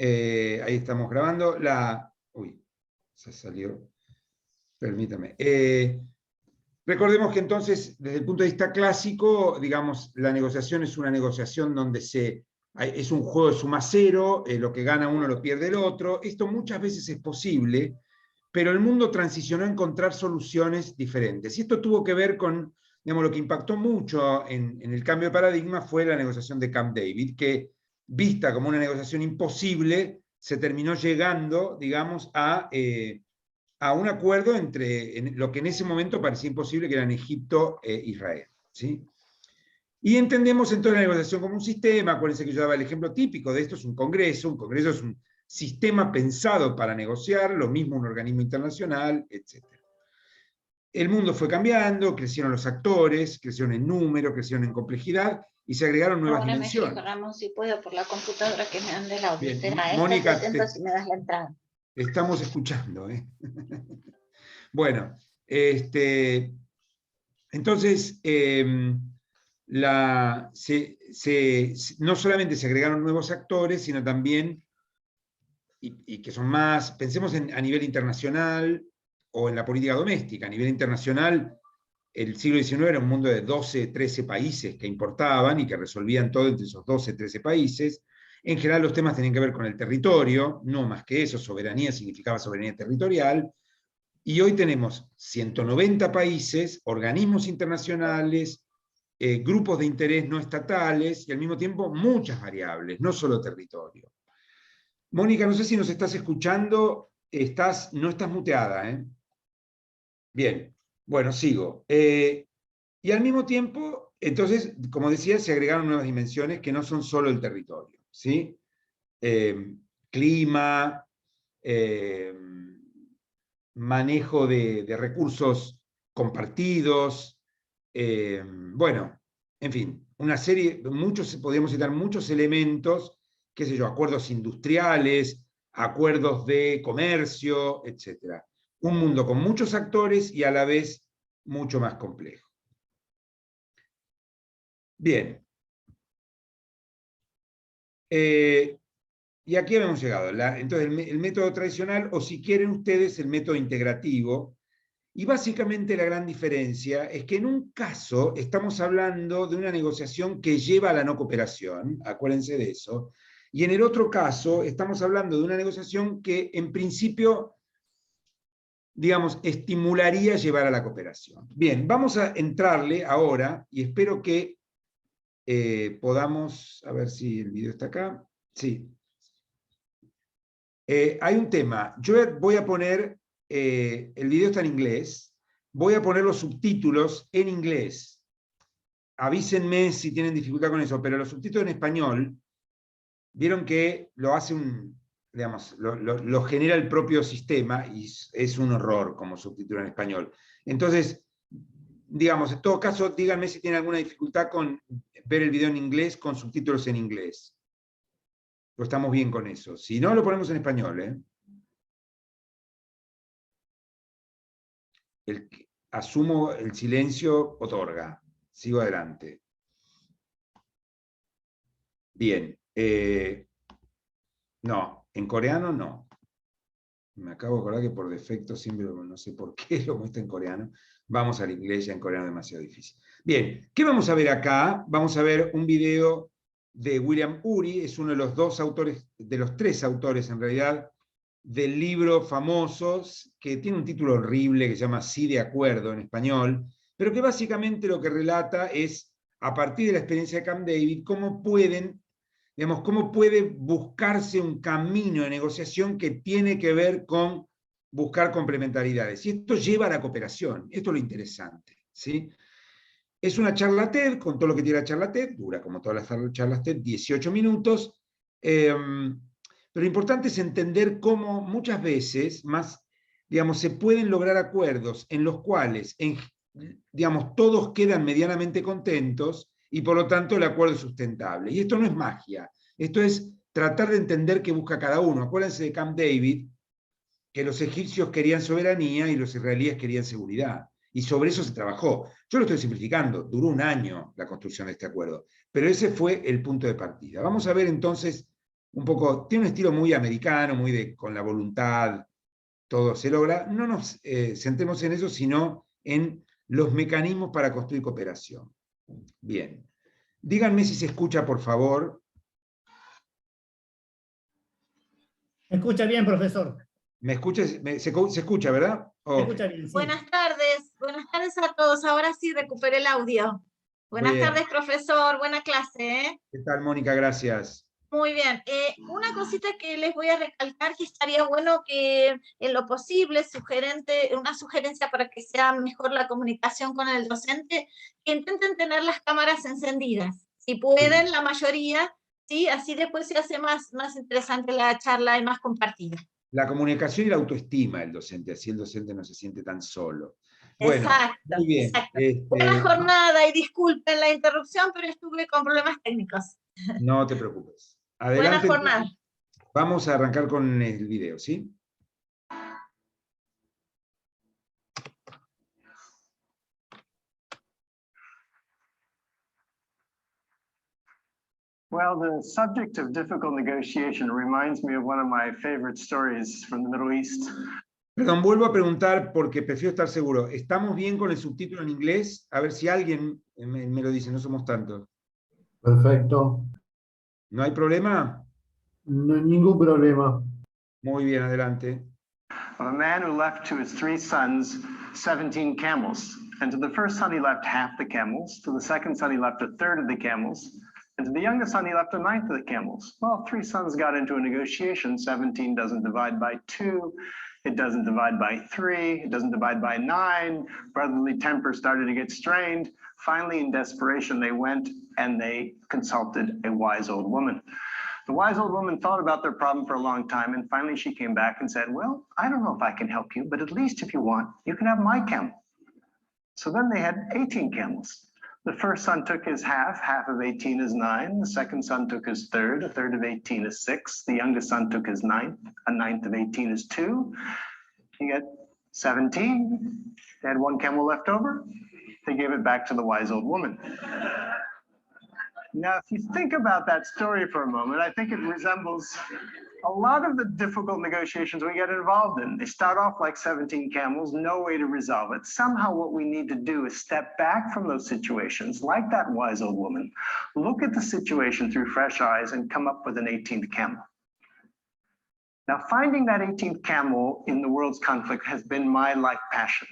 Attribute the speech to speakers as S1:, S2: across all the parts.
S1: Ahí estamos grabando. Uy, se salió. Permítame. Recordemos que entonces, desde el punto de vista clásico, digamos, la negociación es una negociación donde es un juego de suma cero, lo que gana uno lo pierde el otro. Esto muchas veces es posible, pero el mundo transicionó a encontrar soluciones diferentes. Y esto tuvo que ver con, digamos, lo que impactó mucho en el cambio de paradigma fue la negociación de Camp David, que vista como una negociación imposible, se terminó llegando, digamos, a un acuerdo entre lo que en ese momento parecía imposible, que eran Egipto e Israel. ¿Sí? Y entendemos entonces la negociación como un sistema. Acuérdense que yo daba el ejemplo típico de esto: es un congreso es un sistema pensado para negociar, lo mismo un organismo internacional, etc. El mundo fue cambiando, crecieron los actores, crecieron en número, crecieron en complejidad, y se agregaron nuevas
S2: Ahora
S1: dimensiones.
S2: me fijo, Ramón, si puedo, por la computadora que me ande el audio.
S1: Bien,
S2: Será
S1: Mónica,
S2: atento si me das la entrada.
S1: Te estamos escuchando. Bueno, entonces, no solamente se agregaron nuevos actores, sino también, y que son más, pensemos a nivel internacional o en la política doméstica. A nivel internacional, el siglo XIX era un mundo de 12, 13 países que importaban y que resolvían todo entre esos 12, 13 países. En general los temas tenían que ver con el territorio, no más que eso. Soberanía significaba soberanía territorial. Y hoy tenemos 190 países, organismos internacionales, grupos de interés no estatales y al mismo tiempo muchas variables, no solo territorio. Mónica, no sé si nos estás escuchando, no estás muteada, ¿eh? Bien, bueno, sigo. Y al mismo tiempo, entonces, como decía, se agregaron nuevas dimensiones que no son solo el territorio, ¿sí? Clima, manejo de recursos compartidos, bueno, en fin, una serie, podríamos citar muchos elementos, qué sé yo, acuerdos industriales, acuerdos de comercio, etc. Un mundo con muchos actores y a la vez mucho más complejo. Bien. Y aquí habíamos llegado. Entonces, el método tradicional, o si quieren ustedes, el método integrativo. Y básicamente la gran diferencia es que en un caso estamos hablando de una negociación que lleva a la no cooperación, acuérdense de eso, y en el otro caso estamos hablando de una negociación que en principio, digamos, estimularía llevar a la cooperación. Bien, vamos a entrarle ahora, y espero que podamos, a ver si el video está acá. Sí. Hay un tema. Yo voy a poner, el video está en inglés, voy a poner los subtítulos en inglés. Avísenme si tienen dificultad con eso, pero los subtítulos en español, vieron que lo hace digamos, lo genera el propio sistema y es un horror como subtítulo en español. Entonces, digamos, en todo caso, díganme si tienen alguna dificultad con ver el video en inglés con subtítulos en inglés. Pues estamos bien con eso. Si no, lo ponemos en español, ¿eh? Asumo el silencio, otorga. Sigo adelante. Bien. No, en coreano no. Me acabo de acordar que por defecto siempre, no sé por qué, lo muestra en coreano. Vamos al inglés, ya en coreano es demasiado difícil. Bien, ¿qué vamos a ver acá? Vamos a ver un video de William Ury, es uno de los dos autores, de los tres autores en realidad, del libro famoso, que tiene un título horrible que se llama Sí de acuerdo en español, pero que básicamente lo que relata es, a partir de la experiencia de Camp David, cómo puede buscarse un camino de negociación que tiene que ver con buscar complementariedades. Y esto lleva a la cooperación. Esto es lo interesante, ¿sí? Es una charla TED, con todo lo que tiene la charla TED, dura como todas las charlas TED, 18 minutos. Pero lo importante es entender cómo muchas veces digamos, se pueden lograr acuerdos en los cuales, digamos, todos quedan medianamente contentos y por lo tanto el acuerdo es sustentable. Y esto no es magia, esto es tratar de entender qué busca cada uno. Acuérdense de Camp David, que los egipcios querían soberanía y los israelíes querían seguridad. Y sobre eso se trabajó. Yo lo estoy simplificando, duró un año la construcción de este acuerdo, pero ese fue el punto de partida. Vamos a ver entonces un poco, tiene un estilo muy americano, muy de con la voluntad, todo se logra. No nos centremos en eso, sino en los mecanismos para construir cooperación. Bien. Díganme si se escucha, por favor.
S3: Se escucha bien, profesor.
S1: ¿Me escucha? Se escucha, ¿verdad?
S3: Se escucha bien, sí.
S2: Buenas tardes a todos. Ahora sí recuperé el audio. Buenas
S1: Bien.
S2: tardes, profesor. Buena clase, ¿eh?
S1: ¿Qué tal, Mónica? Gracias.
S2: Muy bien. Una cosita que les voy a recalcar, que estaría bueno que en lo posible, una sugerencia para que sea mejor la comunicación con el docente, que intenten tener las cámaras encendidas. Si pueden, la mayoría, ¿sí? Así después se hace más interesante la charla y más compartida.
S1: La comunicación y la autoestima del docente, así el docente no se siente tan solo. Bueno,
S2: Exacto,
S1: muy bien.
S2: exacto. Buena jornada y disculpen la interrupción, pero estuve con problemas técnicos.
S1: No te preocupes.
S2: Buena
S1: Adelante.
S2: jornada.
S1: Vamos a arrancar con el video, ¿sí?
S4: Well, the subject of difficult negotiation reminds me of one of my favorite stories from the Middle East.
S1: Perdón, vuelvo a preguntar porque prefiero estar seguro. ¿Estamos bien con el subtítulo en inglés? A ver si alguien me lo dice, no somos tantos.
S5: Perfecto.
S1: ¿No hay problema?
S5: No hay ningún problema.
S1: Muy bien, adelante.
S4: Of a man who left to his 3 sons 17 camels. And to the first son, he left half the camels. To the second son, he left a third of the camels. And to the youngest son, he left a ninth of the camels. Well, 3 sons got into a negotiation. 17 doesn't divide by 2. It doesn't divide by 3. It doesn't divide by 9. Brotherly temper started to get strained. Finally, in desperation, they went and they consulted a wise old woman. The wise old woman thought about their problem for a long time, and finally she came back and said, well, I don't know if I can help you, but at least if you want, you can have my camel. So then they had 18 camels. The first son took his half of 18 is 9. The second son took his third, a third of 18 is 6. The youngest son took his ninth, a ninth of 18 is 2. You get 17. They had 1 camel left over. They gave it back to the wise old woman. Now, if you think about that story for a moment, I think it resembles a lot of the difficult negotiations we get involved in. They start off like 17 camels, no way to resolve it. Somehow what we need to do is step back from those situations, like that wise old woman, look at the situation through fresh eyes and come up with an 18th camel. Now, finding that 18th camel in the world's conflict has been my life passion.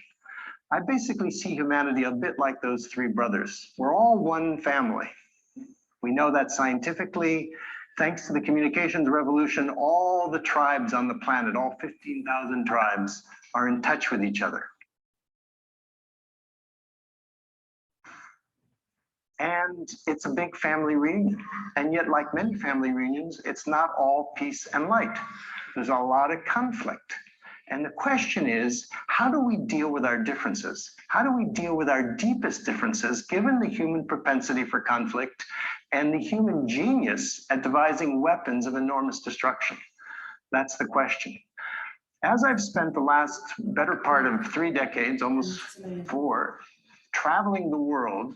S4: I basically see humanity a bit like those 3 brothers. We're all one family. We know that scientifically. Thanks to the communications revolution, all the tribes on the planet, all 15,000 tribes, are in touch with each other. And it's a big family reunion. And yet, like many family reunions, it's not all peace and light. There's a lot of conflict. And the question is, how do we deal with our differences? How do we deal with our deepest differences, given the human propensity for conflict and the human genius at devising weapons of enormous destruction? That's the question. As I've spent the last better part of 3 decades, almost 4, traveling the world,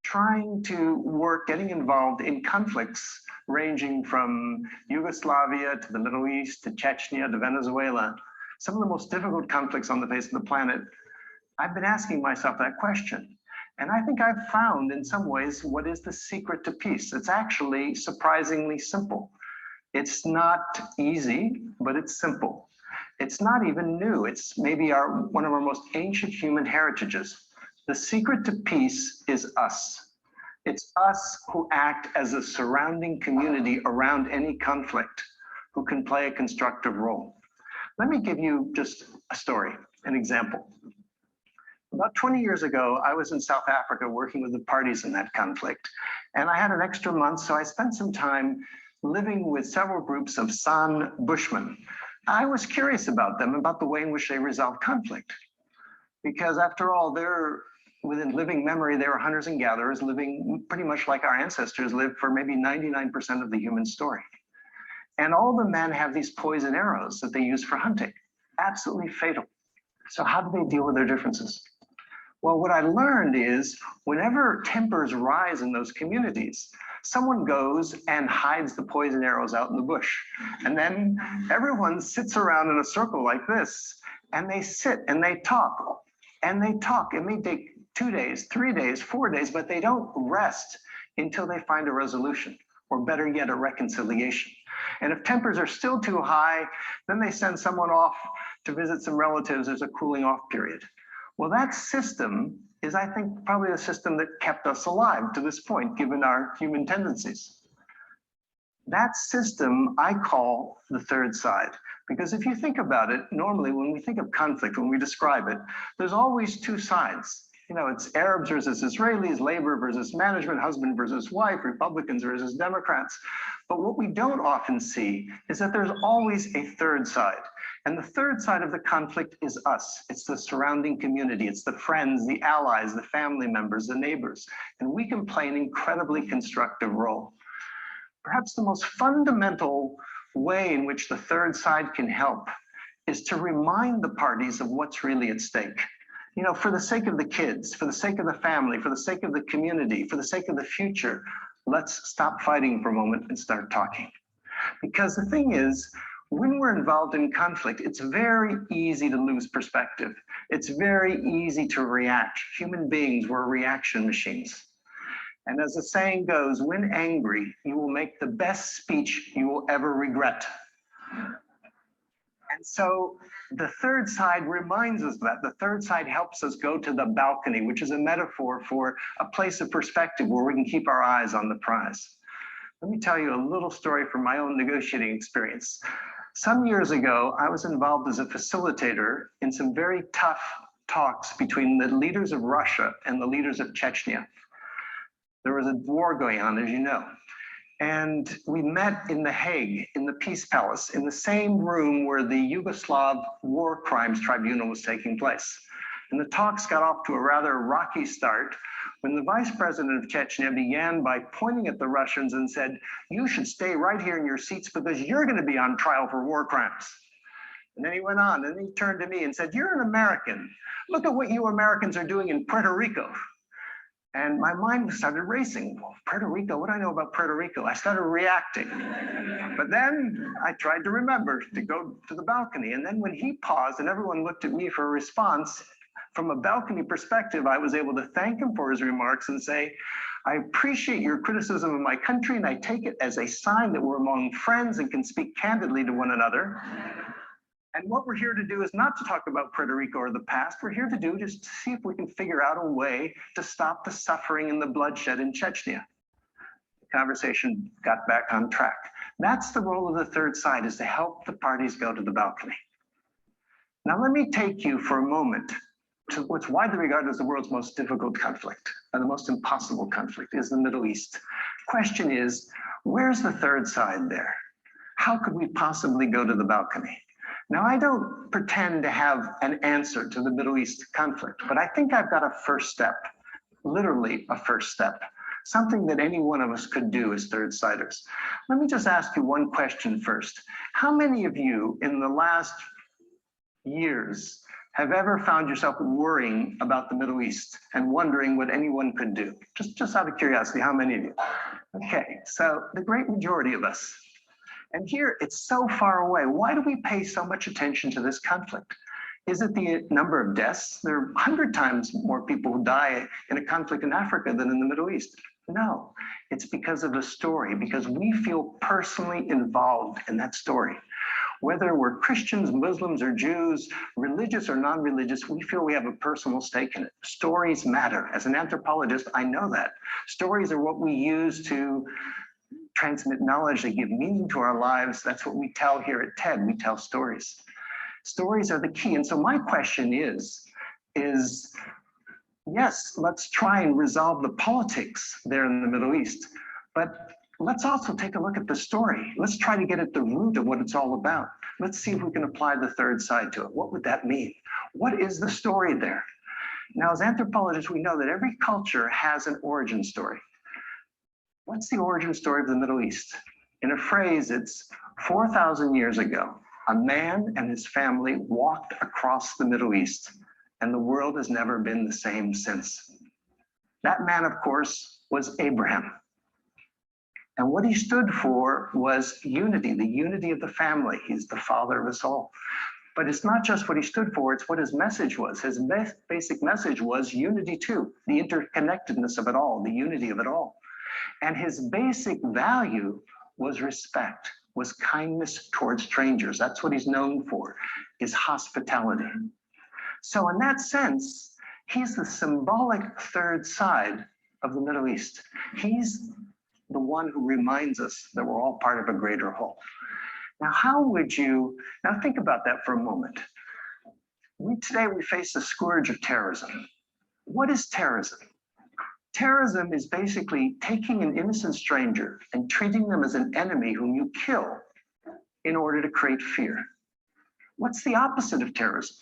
S4: trying to work, getting involved in conflicts ranging from Yugoslavia to the Middle East to Chechnya to Venezuela, some of the most difficult conflicts on the face of the planet, I've been asking myself that question. And I think I've found in some ways what is the secret to peace. It's actually surprisingly simple. It's not easy, but it's simple. It's not even new. It's maybe one of our most ancient human heritages. The secret to peace is us. It's us who act as a surrounding community around any conflict, who can play a constructive role. Let me give you just a story, an example. About 20 years ago, I was in South Africa working with the parties in that conflict, and I had an extra month, so I spent some time living with several groups of San Bushmen. I was curious about them, about the way in which they resolve conflict, because after all, they're within living memory, they were hunters and gatherers living pretty much like our ancestors lived for maybe 99% of the human story. And all the men have these poison arrows that they use for hunting, absolutely fatal. So how do they deal with their differences? Well, what I learned is whenever tempers rise in those communities, someone goes and hides the poison arrows out in the bush. And then everyone sits around in a circle like this, and they sit and they talk and they talk. It may take 2 days, 3 days, 4 days, but they don't rest until they find a resolution, or better yet, a reconciliation. And if tempers are still too high, then they send someone off to visit some relatives. There's a cooling off period. Well, that system is, I think, probably the system that kept us alive to this point, given our human tendencies. That system I call the third side, because if you think about it, normally when we think of conflict, when we describe it, there's always two sides. You know, it's Arabs versus Israelis, labor versus management, husband versus wife, Republicans versus Democrats. But what we don't often see is that there's always a third side. And the third side of the conflict is us. It's the surrounding community. It's the friends, the allies, the family members, the neighbors. And we can play an incredibly constructive role. Perhaps the most fundamental way in which the third side can help is to remind the parties of what's really at stake. You know, for the sake of the kids, for the sake of the family, for the sake of the community, for the sake of the future, let's stop fighting for a moment and start talking. Because the thing is, when we're involved in conflict, it's very easy to lose perspective. It's very easy to react. Human beings, we're reaction machines. And as the saying goes, when angry, you will make the best speech you will ever regret. And so the third side reminds us that. The third side helps us go to the balcony, which is a metaphor for a place of perspective where we can keep our eyes on the prize. Let me tell you a little story from my own negotiating experience. Some years ago, I was involved as a facilitator in some very tough talks between the leaders of Russia and the leaders of Chechnya. There was a war going on, as you know. And we met in The Hague, in the Peace Palace, in the same room where the Yugoslav War Crimes Tribunal was taking place. And the talks got off to a rather rocky start when the vice president of Chechnya began by pointing at the Russians and said, "You should stay right here in your seats because you're going to be on trial for war crimes." And then he went on and he turned to me and said, "You're an American. Look at what you Americans are doing in Puerto Rico." And my mind started racing. Well, Puerto Rico, what do I know about Puerto Rico? I started reacting. But then I tried to remember to go to the balcony. And then when he paused and everyone looked at me for a response, from a balcony perspective, I was able to thank him for his remarks and say, "I appreciate your criticism of my country, and I take it as a sign that we're among friends and can speak candidly to one another. And what we're here to do is not to talk about Puerto Rico or the past. We're here to do just to see if we can figure out a way to stop the suffering and the bloodshed in Chechnya." The conversation got back on track. That's the role of the third side, is to help the parties go to the balcony. Now, let me take you for a moment to what's widely regarded as the world's most difficult conflict, and the most impossible conflict, is the Middle East. Question is, where's the third side there? How could we possibly go to the balcony? Now, I don't pretend to have an answer to the Middle East conflict, but I think I've got a first step, literally a first step, something that any one of us could do as third-siders. Let me just ask you one question first. How many of you in the last years have ever found yourself worrying about the Middle East and wondering what anyone could do? Just out of curiosity, how many of you? Okay, so the great majority of us. And here it's so far away. Why do we pay so much attention to this conflict? Is it the number of deaths? There are 100 times more people who die in a conflict in Africa than in the Middle East. No, it's because of the story, because we feel personally involved in that story. Whether we're Christians, Muslims, or Jews, religious or non-religious, we feel we have a personal stake in it. Stories matter. As an anthropologist, I know that. Stories are what we use to transmit knowledge, they give meaning to our lives. That's what we tell here at TED. We tell stories. Stories are the key. And so my question is yes, let's try and resolve the politics there in the Middle East, but let's also take a look at the story. Let's try to get at the root of what it's all about. Let's see if we can apply the third side to it. What would that mean? What is the story there? Now, as anthropologists, we know that every culture has an origin story. What's the origin story of the Middle East? In a phrase, it's 4,000 years ago, a man and his family walked across the Middle East, and the world has never been the same since. That man, of course, was Abraham. And what he stood for was unity, the unity of the family. He's the father of us all. But it's not just what he stood for, it's what his message was. His basic message was unity too, the interconnectedness of it all, the unity of it all. And his basic value was respect, was kindness towards strangers. That's what he's known for, is hospitality. So in that sense, he's the symbolic third side of the Middle East. He's the one who reminds us that we're all part of a greater whole. Now, now think about that for a moment. Today we face the scourge of terrorism. What is terrorism? Terrorism is basically taking an innocent stranger and treating them as an enemy whom you kill in order to create fear. What's the opposite of terrorism?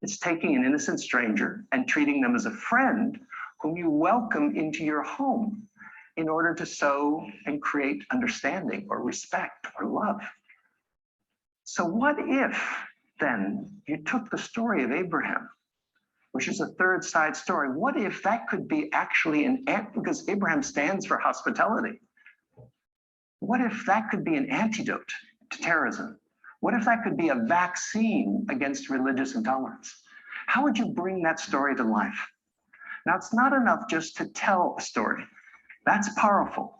S4: It's taking an innocent stranger and treating them as a friend whom you welcome into your home in order to sow and create understanding or respect or love. So what if then you took the story of Abraham, which is a third side story, what if that could be actually because Abraham stands for hospitality. What if that could be an antidote to terrorism? What if that could be a vaccine against religious intolerance? How would you bring that story to life? Now, it's not enough just to tell a story. That's powerful.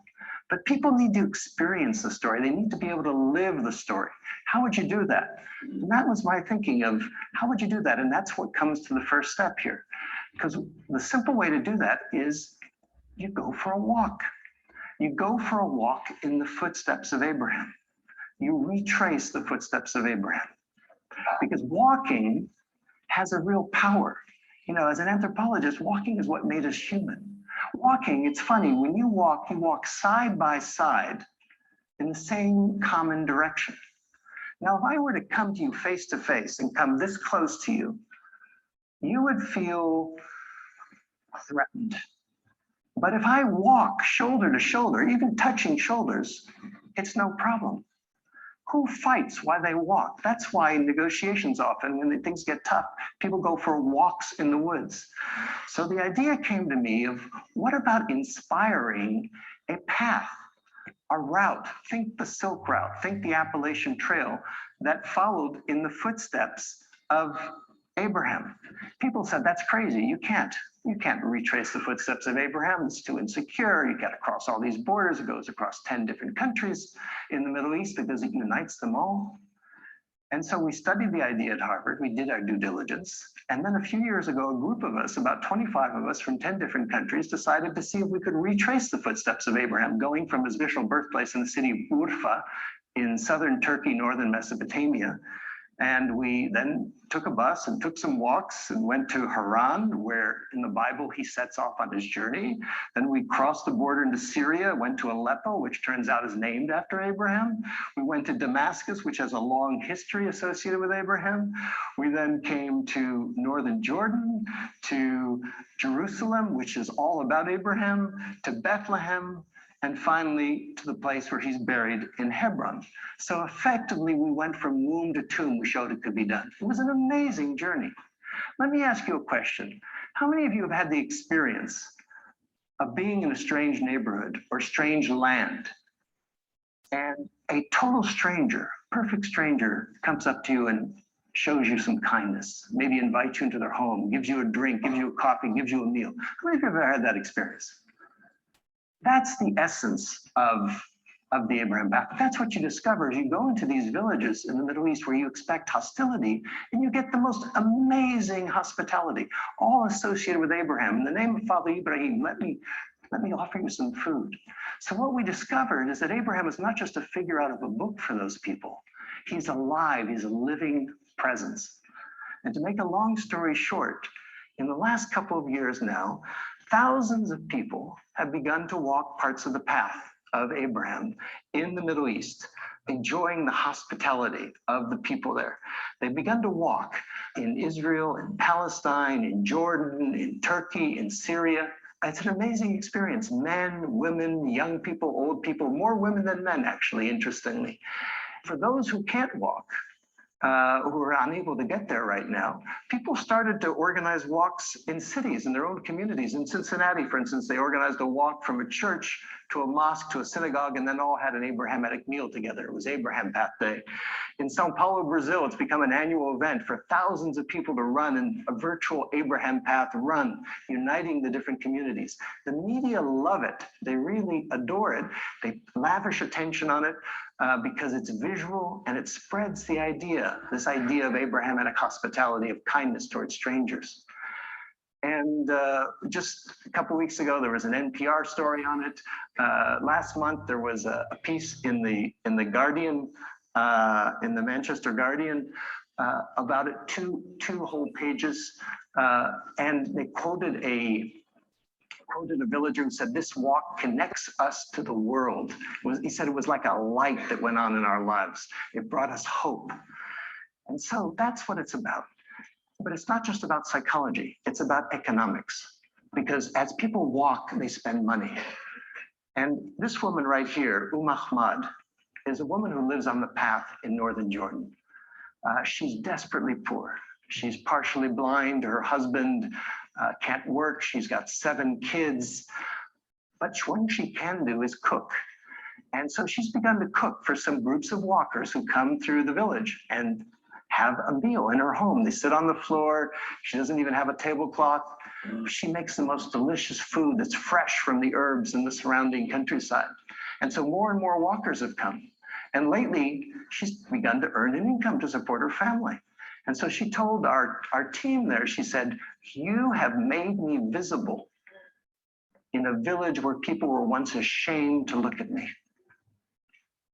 S4: But people need to experience the story. They need to be able to live the story. How would you do that? And that was my thinking of how would you do that? And that's what comes to the first step here. Because the simple way to do that is you go for a walk. You go for a walk in the footsteps of Abraham. You retrace the footsteps of Abraham. Because walking has a real power. You know, as an anthropologist, walking is what made us human. Walking, it's funny, when you walk side by side in the same common direction. Now, if I were to come to you face to face and come this close to you, you would feel threatened. But if I walk shoulder to shoulder, even touching shoulders, it's no problem. Who fights while they walk? That's why in negotiations often, when things get tough, people go for walks in the woods. So the idea came to me of what about inspiring a path, a route? Think the Silk Route, think the Appalachian Trail that followed in the footsteps of Abraham. People said, that's crazy, you can't retrace the footsteps of Abraham, it's too insecure, you got to cross all these borders, it goes across 10 different countries in the Middle East because it unites them all. And so we studied the idea at Harvard, we did our due diligence, and then a few years ago, a group of us, about 25 of us from 10 different countries, decided to see if we could retrace the footsteps of Abraham, going from his initial birthplace in the city of Urfa in southern Turkey, northern Mesopotamia. And we then took a bus and took some walks and went to Haran, where in the Bible he sets off on his journey. Then we crossed the border into Syria, went to Aleppo, which turns out is named after Abraham. We went to Damascus, which has a long history associated with Abraham. We then came to northern Jordan, to Jerusalem, which is all about Abraham, to Bethlehem, and finally to the place where he's buried in Hebron. So effectively, we went from womb to tomb. We showed it could be done. It was an amazing journey. Let me ask you a question. How many of you have had the experience of being in a strange neighborhood or strange land, and a total stranger, perfect stranger, comes up to you and shows you some kindness, maybe invites you into their home, gives you a drink, gives you a coffee, gives you a meal? How many of you have ever had that experience? That's the essence of the Abraham path. That's what you discover as you go into these villages in the Middle East where you expect hostility, and you get the most amazing hospitality, all associated with Abraham. In the name of Father Ibrahim, let me offer you some food. So what we discovered is that Abraham is not just a figure out of a book for those people. He's alive, he's a living presence. And to make a long story short, in the last couple of years now, thousands of people have begun to walk parts of the path of Abraham in the Middle East, enjoying the hospitality of the people there. They've begun to walk in Israel, in Palestine, in Jordan, in Turkey, in Syria. It's an amazing experience. Men, women, young people, old people, more women than men, actually, interestingly. For those who can't walk, who are unable to get there right now, people started to organize walks in cities, in their own communities. In Cincinnati, for instance, they organized a walk from a church to a mosque to a synagogue, and then all had an Abrahamic meal together. It was Abraham Path Day. In Sao Paulo, Brazil, it's become an annual event for thousands of people to run in a virtual Abraham Path run, uniting the different communities. The media love it. They really adore it. They lavish attention on it. Because it's visual and it spreads the idea, this idea of Abrahamic hospitality, of kindness towards strangers. And just a couple of weeks ago, there was an NPR story on it. Last month, there was a piece in the Guardian, in the Manchester Guardian, about it, two whole pages, and they quoted a villager who said, "This walk connects us to the world." He said it was like a light that went on in our lives. It brought us hope. And so that's what it's about. But it's not just about psychology, it's about economics. Because as people walk, they spend money. And this woman right here, Ahmad, is a woman who lives on the path in northern Jordan. She's desperately poor. She's partially blind. Her husband can't work. She's got 7 kids. But what she can do is cook. And so she's begun to cook for some groups of walkers who come through the village and have a meal in her home. They sit on the floor. She doesn't even have a tablecloth. She makes the most delicious food that's fresh from the herbs in the surrounding countryside. And so more and more walkers have come. And lately, she's begun to earn an income to support her family. And so she told our team there, she said, "You have made me visible in a village where people were once ashamed to look at me."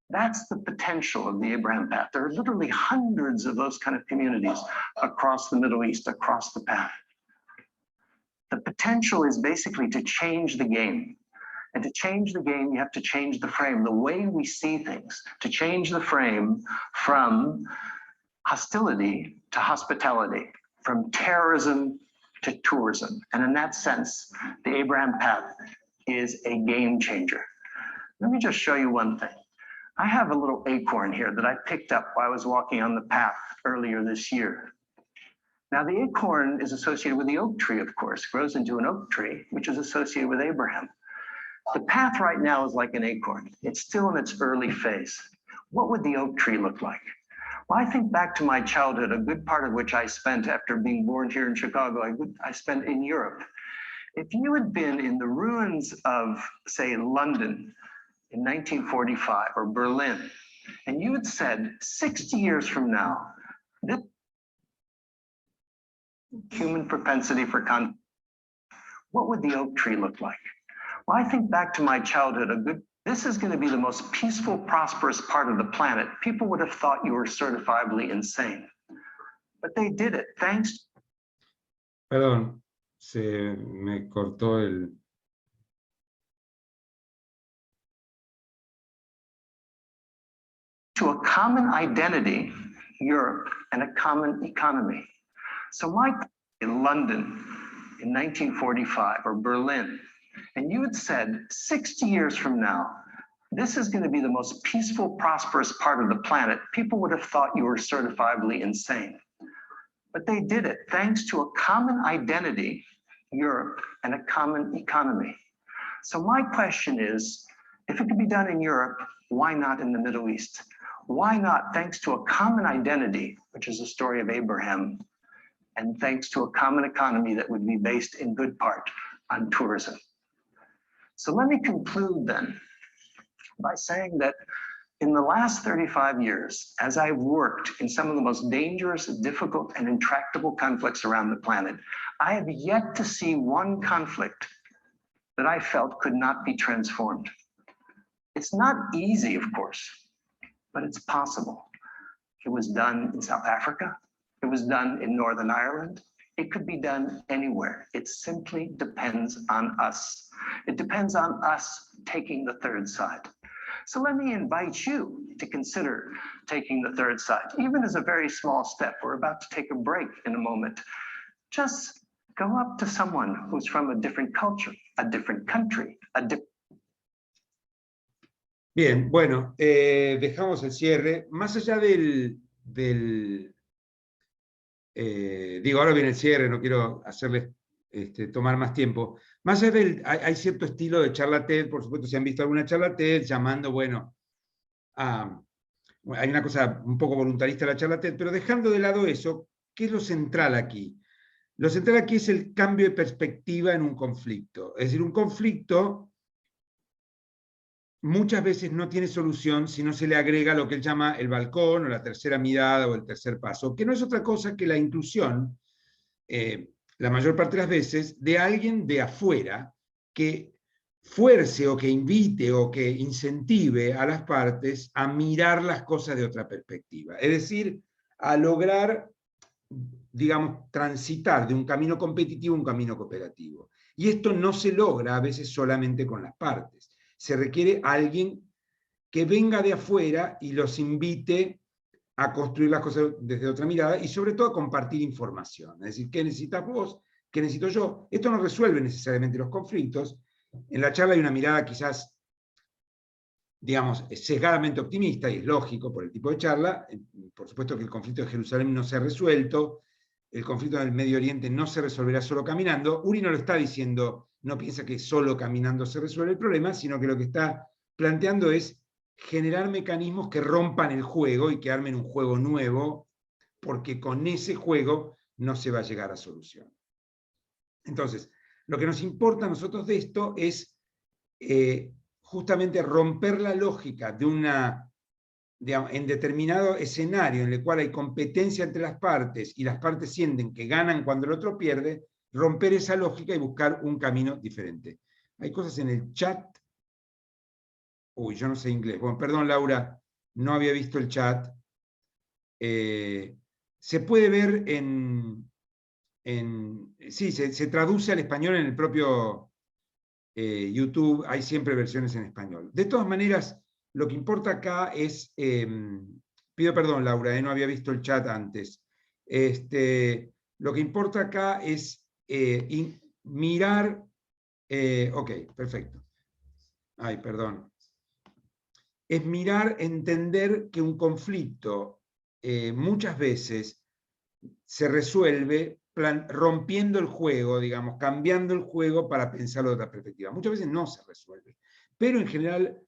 S4: That's the potential of the Abraham Path. There are literally hundreds of those kind of communities across the Middle East, across the path. The potential is basically to change the game. And to change the game, you have to change the frame, the way we see things, to change the frame from hostility to hospitality, from terrorism to tourism. And in that sense, the Abraham Path is a game changer. Let me just show you one thing. I have a little acorn here that I picked up while I was walking on the path earlier this year. Now, the acorn is associated with the oak tree, of course, grows into an oak tree, which is associated with Abraham. The path right now is like an acorn. It's still in its early phase. What would the oak tree look like? Well, I think back to my childhood, a good part of which I spent after being born here in Chicago, I spent in Europe. If you had been in the ruins of, say, London in 1945 or Berlin, and you had said 60 years from now, this human propensity for conflict, what would the oak tree look like? Well, I think back to my childhood, this is going to be the most peaceful, prosperous part of the planet. People would have thought you were certifiably insane. But they did it, thanks.
S1: Perdón, se me cortó el...
S4: To a common identity, Europe, and a common economy. So in London in 1945 or Berlin, and you had said 60 years from now, this is going to be the most peaceful, prosperous part of the planet, people would have thought you were certifiably insane. But they did it thanks to a common identity, Europe, and a common economy. So my question is, if it could be done in Europe, why not in the Middle East? Why not thanks to a common identity, which is the story of Abraham, and thanks to a common economy that would be based in good part on tourism? So let me conclude then by saying that in the last 35 years, as I've worked in some of the most dangerous, difficult, and intractable conflicts around the planet, I have yet to see one conflict that I felt could not be transformed. It's not easy, of course, but it's possible. It was done in South Africa. It was done in Northern Ireland. It could be done anywhere. It simply depends on us. It depends on us taking the third side. So let me invite you to consider taking the third side, even as a very small step. We're about to take a break in a moment. Just go up to someone who's from a different culture, a different country, a different...
S1: Bien, bueno, dejamos el cierre. Más allá del digo, ahora viene el cierre, no quiero hacerles tomar más tiempo. Más allá hay cierto estilo de charla TED, por supuesto, si han visto alguna charla TED, llamando, bueno, hay una cosa un poco voluntarista de la charla TED, pero dejando de lado eso, ¿qué es lo central aquí? Lo central aquí es el cambio de perspectiva en un conflicto. Es decir, un conflicto muchas veces no tiene solución si no se le agrega lo que él llama el balcón, o la tercera mirada, o el tercer paso, que no es otra cosa que la inclusión, la mayor parte de las veces, de alguien de afuera que fuerce o que invite o que incentive a las partes a mirar las cosas de otra perspectiva. Es decir, a lograr, digamos, transitar de un camino competitivo a un camino cooperativo. Y esto no se logra a veces solamente con las partes. Se requiere alguien que venga de afuera y los invite a construir las cosas desde otra mirada y sobre todo a compartir información. Es decir, ¿qué necesitas vos? ¿Qué necesito yo? Esto no resuelve necesariamente los conflictos. En la charla hay una mirada quizás, digamos, sesgadamente optimista, y es lógico por el tipo de charla. Por supuesto que el conflicto de Jerusalén no se ha resuelto, el conflicto del Medio Oriente no se resolverá solo caminando. Uri no lo está diciendo, no piensa que solo caminando se resuelve el problema, sino que lo que está planteando es generar mecanismos que rompan el juego y que armen un juego nuevo, porque con ese juego no se va a llegar a solución. Entonces, lo que nos importa a nosotros de esto es justamente romper la lógica de una, digamos, en determinado escenario en el cual hay competencia entre las partes y las partes sienten que ganan cuando el otro pierde, romper esa lógica y buscar un camino diferente. Hay cosas en el chat. Uy, yo no sé inglés. Bueno, perdón, Laura, no había visto el chat. Se puede ver sí, se traduce al español en el propio YouTube, hay siempre versiones en español. De todas maneras, lo que importa acá es, pido perdón, Laura, no había visto el chat antes. Lo que importa acá es mirar, ok, perfecto. Ay, perdón. Es mirar, entender que un conflicto muchas veces se resuelve rompiendo el juego, digamos, cambiando el juego para pensarlo de otra perspectiva. Muchas veces no se resuelve, pero en general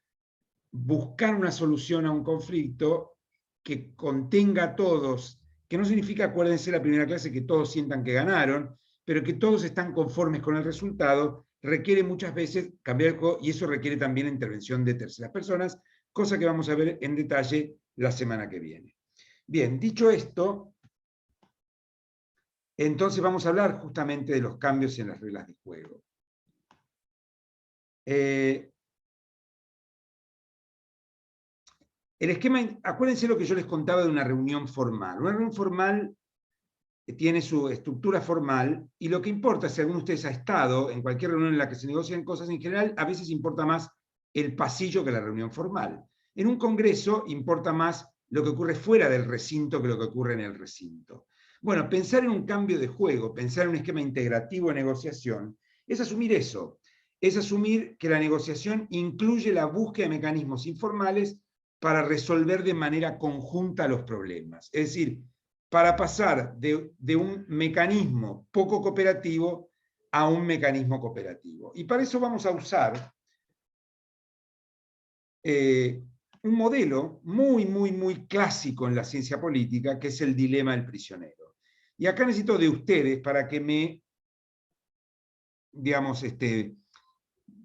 S1: buscar una solución a un conflicto que contenga a todos, que no significa, acuérdense la primera clase, que todos sientan que ganaron, pero que todos están conformes con el resultado, requiere muchas veces cambiar el juego, y eso requiere también la intervención de terceras personas, cosa que vamos a ver en detalle la semana que viene. Bien, dicho esto, entonces vamos a hablar justamente de los cambios en las reglas de juego. El esquema, acuérdense lo que yo les contaba de una reunión formal. Una reunión formal tiene su estructura formal, y lo que importa, si alguno de ustedes ha estado en cualquier reunión en la que se negocian cosas, en general, a veces importa más el pasillo que la reunión formal. En un congreso importa más lo que ocurre fuera del recinto que lo que ocurre en el recinto. Bueno, pensar en un cambio de juego, pensar en un esquema integrativo de negociación, es asumir eso. Es asumir que la negociación incluye la búsqueda de mecanismos informales para resolver de manera conjunta los problemas. Es decir, para pasar de un mecanismo poco cooperativo a un mecanismo cooperativo. Y para eso vamos a usar un modelo muy clásico en la ciencia política, que es el dilema del prisionero. Y acá necesito de ustedes para que me, digamos,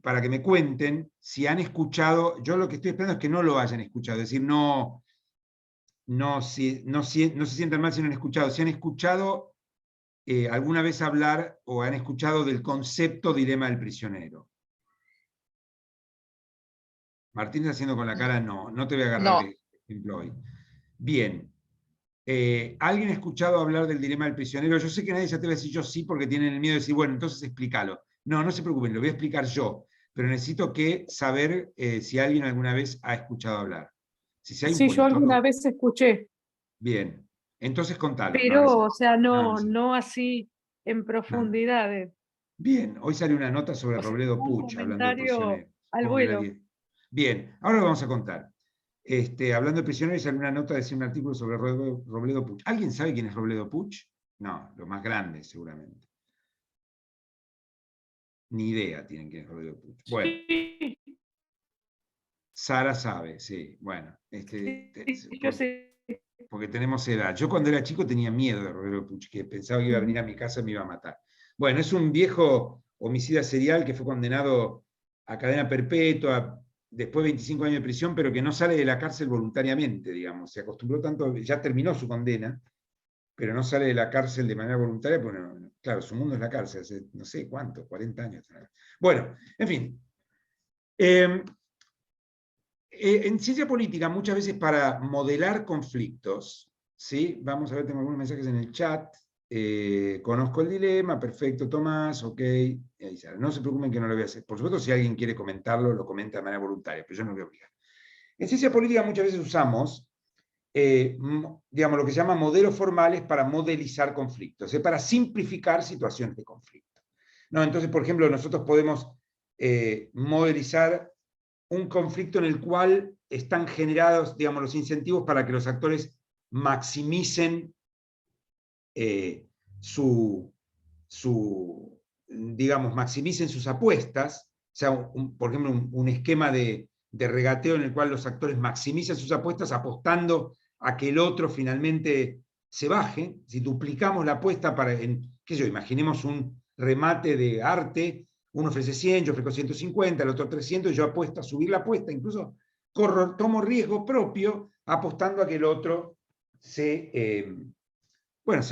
S1: para que me cuenten si han escuchado. Yo lo que estoy esperando es que no lo hayan escuchado, es decir, no se sientan mal si no han escuchado. Si han escuchado alguna vez hablar o han escuchado del concepto dilema del prisionero. Martín está haciendo con la cara no te voy a agarrar de ejemplo hoy. Bien. ¿Alguien ha escuchado hablar del dilema del prisionero? Yo sé que nadie se atreve a decir yo sí, porque tienen el miedo de decir, bueno, entonces explícalo. No se preocupen, lo voy a explicar yo, pero necesito saber si alguien alguna vez ha escuchado hablar. Si hay un
S6: Sí, yo alguna
S1: politólogo.
S6: vez escuché.
S1: Bien, entonces contalo.
S6: Pero, o sea,
S1: no sé.
S6: no así en profundidad.
S1: Bien, hoy sale una nota sobre
S6: O sea,
S1: Robledo
S6: un
S1: Puch, hablando del
S6: comentario
S1: prisionero.
S6: al vuelo.
S1: Bien, ahora lo vamos a contar. Hablando de prisioneros, salió una nota, decía un artículo sobre Robledo Puch. ¿Alguien sabe quién es Robledo Puch? No, lo más grande, seguramente. Ni idea tienen quién es Robledo Puch. Bueno,
S6: Sí,
S1: Sara sabe, sí. Bueno,
S6: yo sé.
S1: porque tenemos edad. Yo cuando era chico tenía miedo de Robledo Puch, que pensaba que iba a venir a mi casa y me iba a matar. Bueno, es un viejo homicida serial que fue condenado a cadena perpetua, después de 25 años de prisión, pero que no sale de la cárcel voluntariamente, digamos. Se acostumbró tanto, ya terminó su condena, pero no sale de la cárcel de manera voluntaria, porque claro, su mundo es la cárcel, hace no sé cuánto, 40 años. Bueno, en fin. En ciencia política, muchas veces para modelar conflictos, ¿sí? Vamos a ver, tengo algunos mensajes en el chat. Conozco el dilema, perfecto, Tomás, ok. No se preocupen que no lo voy a hacer. Por supuesto, si alguien quiere comentarlo, lo comenta de manera voluntaria, pero yo no lo voy a obligar. En ciencia política muchas veces usamos, digamos, lo que se llama modelos formales para modelizar conflictos, para simplificar situaciones de conflicto. ¿No? Entonces, por ejemplo, nosotros podemos modelizar un conflicto en el cual están generados, digamos, los incentivos para que los actores maximicen digamos, maximicen sus apuestas, o sea, por ejemplo, un esquema de regateo en el cual los actores maximizan sus apuestas apostando a que el otro finalmente se baje. Si duplicamos la apuesta qué sé yo, imaginemos un remate de arte, uno ofrece 100, yo ofrezco 150, el otro 300, y yo apuesto a subir la apuesta, incluso tomo riesgo propio apostando a que el otro se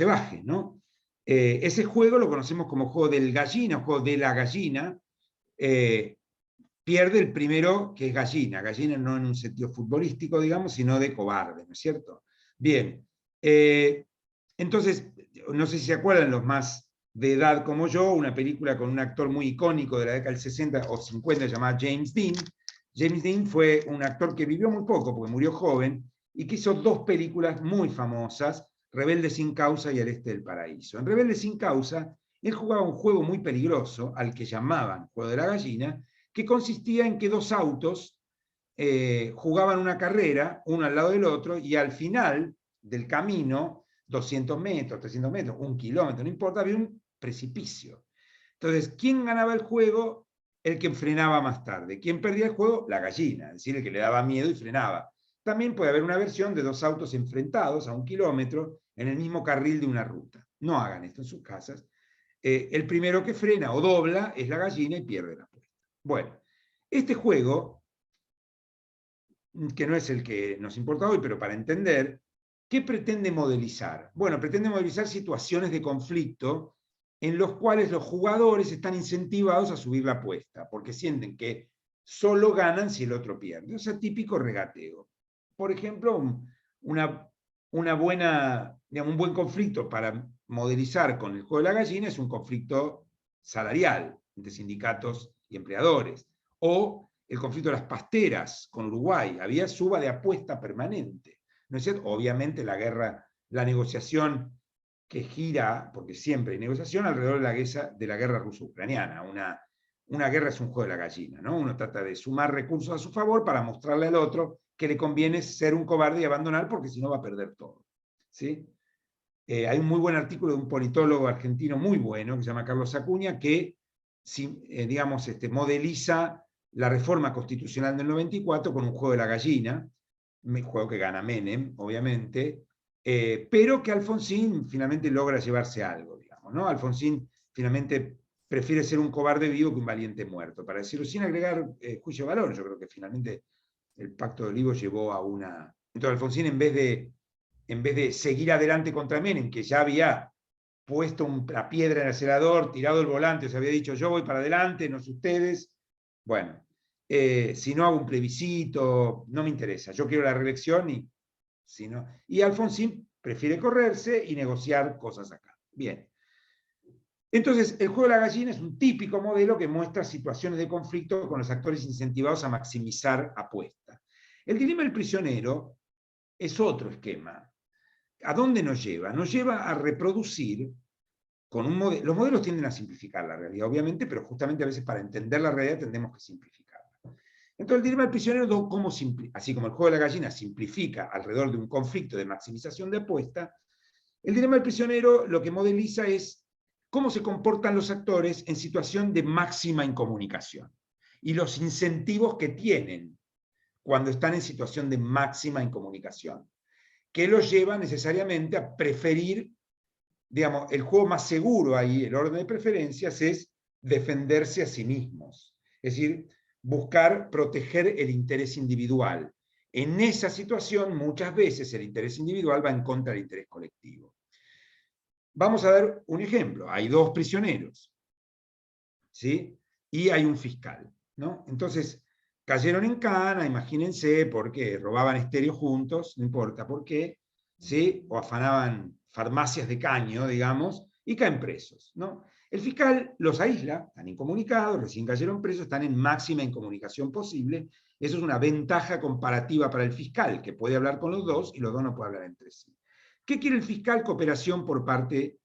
S1: baje, ¿no? Ese juego lo conocemos como juego del gallina, o juego de la gallina. Pierde el primero, que es gallina. Gallina no en un sentido futbolístico, digamos, sino de cobarde, ¿no es cierto? Bien. Entonces, no sé si se acuerdan los más de edad como yo, una película con un actor muy icónico de la década del 60 o 50 llamada James Dean. James Dean fue un actor que vivió muy poco porque murió joven y que hizo dos películas muy famosas, Rebelde sin causa y Al este del paraíso. En Rebelde sin causa, él jugaba un juego muy peligroso, al que llamaban Juego de la Gallina, que consistía en que dos autos jugaban una carrera, uno al lado del otro, y al final del camino, 200 metros, 300 metros, 1 kilómetro, no importa, había un precipicio. Entonces, ¿quién ganaba el juego? El que frenaba más tarde. ¿Quién perdía el juego? La gallina, es decir, el que le daba miedo y frenaba. También puede haber una versión de dos autos enfrentados a 1 kilómetro en el mismo carril de una ruta. No hagan esto en sus casas. El primero que frena o dobla es la gallina y pierde la apuesta. Bueno, este juego, que no es el que nos importa hoy, pero para entender, ¿qué pretende modelizar? Bueno, pretende modelizar situaciones de conflicto en los cuales los jugadores están incentivados a subir la apuesta, porque sienten que solo ganan si el otro pierde. O sea, típico regateo. Por ejemplo, un buen conflicto para modelizar con el juego de la gallina es un conflicto salarial entre sindicatos y empleadores. O el conflicto de las pasteras con Uruguay. Había suba de apuesta permanente. ¿No es cierto? Obviamente la negociación que gira, porque siempre hay negociación, alrededor de la guerra ruso-ucraniana. Una guerra es un juego de la gallina, ¿no? Uno trata de sumar recursos a su favor para mostrarle al otro que le conviene ser un cobarde y abandonar, porque si no va a perder todo. ¿Sí? Hay un muy buen artículo de un politólogo argentino muy bueno, que se llama Carlos Acuña, que digamos, modeliza la reforma constitucional del 94 con un juego de la gallina, un juego que gana Menem, obviamente, pero que Alfonsín finalmente logra llevarse algo, digamos, ¿no? Alfonsín finalmente prefiere ser un cobarde vivo que un valiente muerto, para decirlo sin agregar juicio de valor. Yo creo que finalmente el Pacto de Olivos llevó a una... Entonces Alfonsín, en vez de seguir adelante contra Menem, que ya había puesto una piedra en el acelerador, tirado el volante, se había dicho yo voy para adelante, no sé ustedes, bueno, si no hago un plebiscito, no me interesa, yo quiero la reelección y Alfonsín prefiere correrse y negociar cosas acá. Bien. Entonces, el juego de la gallina es un típico modelo que muestra situaciones de conflicto con los actores incentivados a maximizar apuestas. El dilema del prisionero es otro esquema. ¿A dónde nos lleva? Nos lleva a reproducir con un modelo. Los modelos tienden a simplificar la realidad, obviamente, pero justamente a veces para entender la realidad tendemos que simplificarla. Entonces el dilema del prisionero, así como el juego de la gallina simplifica alrededor de un conflicto de maximización de apuesta, el dilema del prisionero lo que modeliza es cómo se comportan los actores en situación de máxima incomunicación y los incentivos que tienen cuando están en situación de máxima incomunicación, que los lleva necesariamente a preferir, digamos, el juego más seguro ahí, el orden de preferencias, es defenderse a sí mismos. Es decir, buscar proteger el interés individual. En esa situación, muchas veces el interés individual va en contra del interés colectivo. Vamos a dar un ejemplo. Hay dos prisioneros, ¿sí? Y hay un fiscal, ¿no? Entonces, cayeron en cana, imagínense, porque robaban estéreo juntos, no importa por qué, ¿sí? O afanaban farmacias de caño, digamos, y caen presos, ¿no? El fiscal los aísla, están incomunicados, recién cayeron presos, están en máxima incomunicación posible. Eso es una ventaja comparativa para el fiscal, que puede hablar con los dos y los dos no pueden hablar entre sí. ¿Qué quiere el fiscal? Cooperación por parte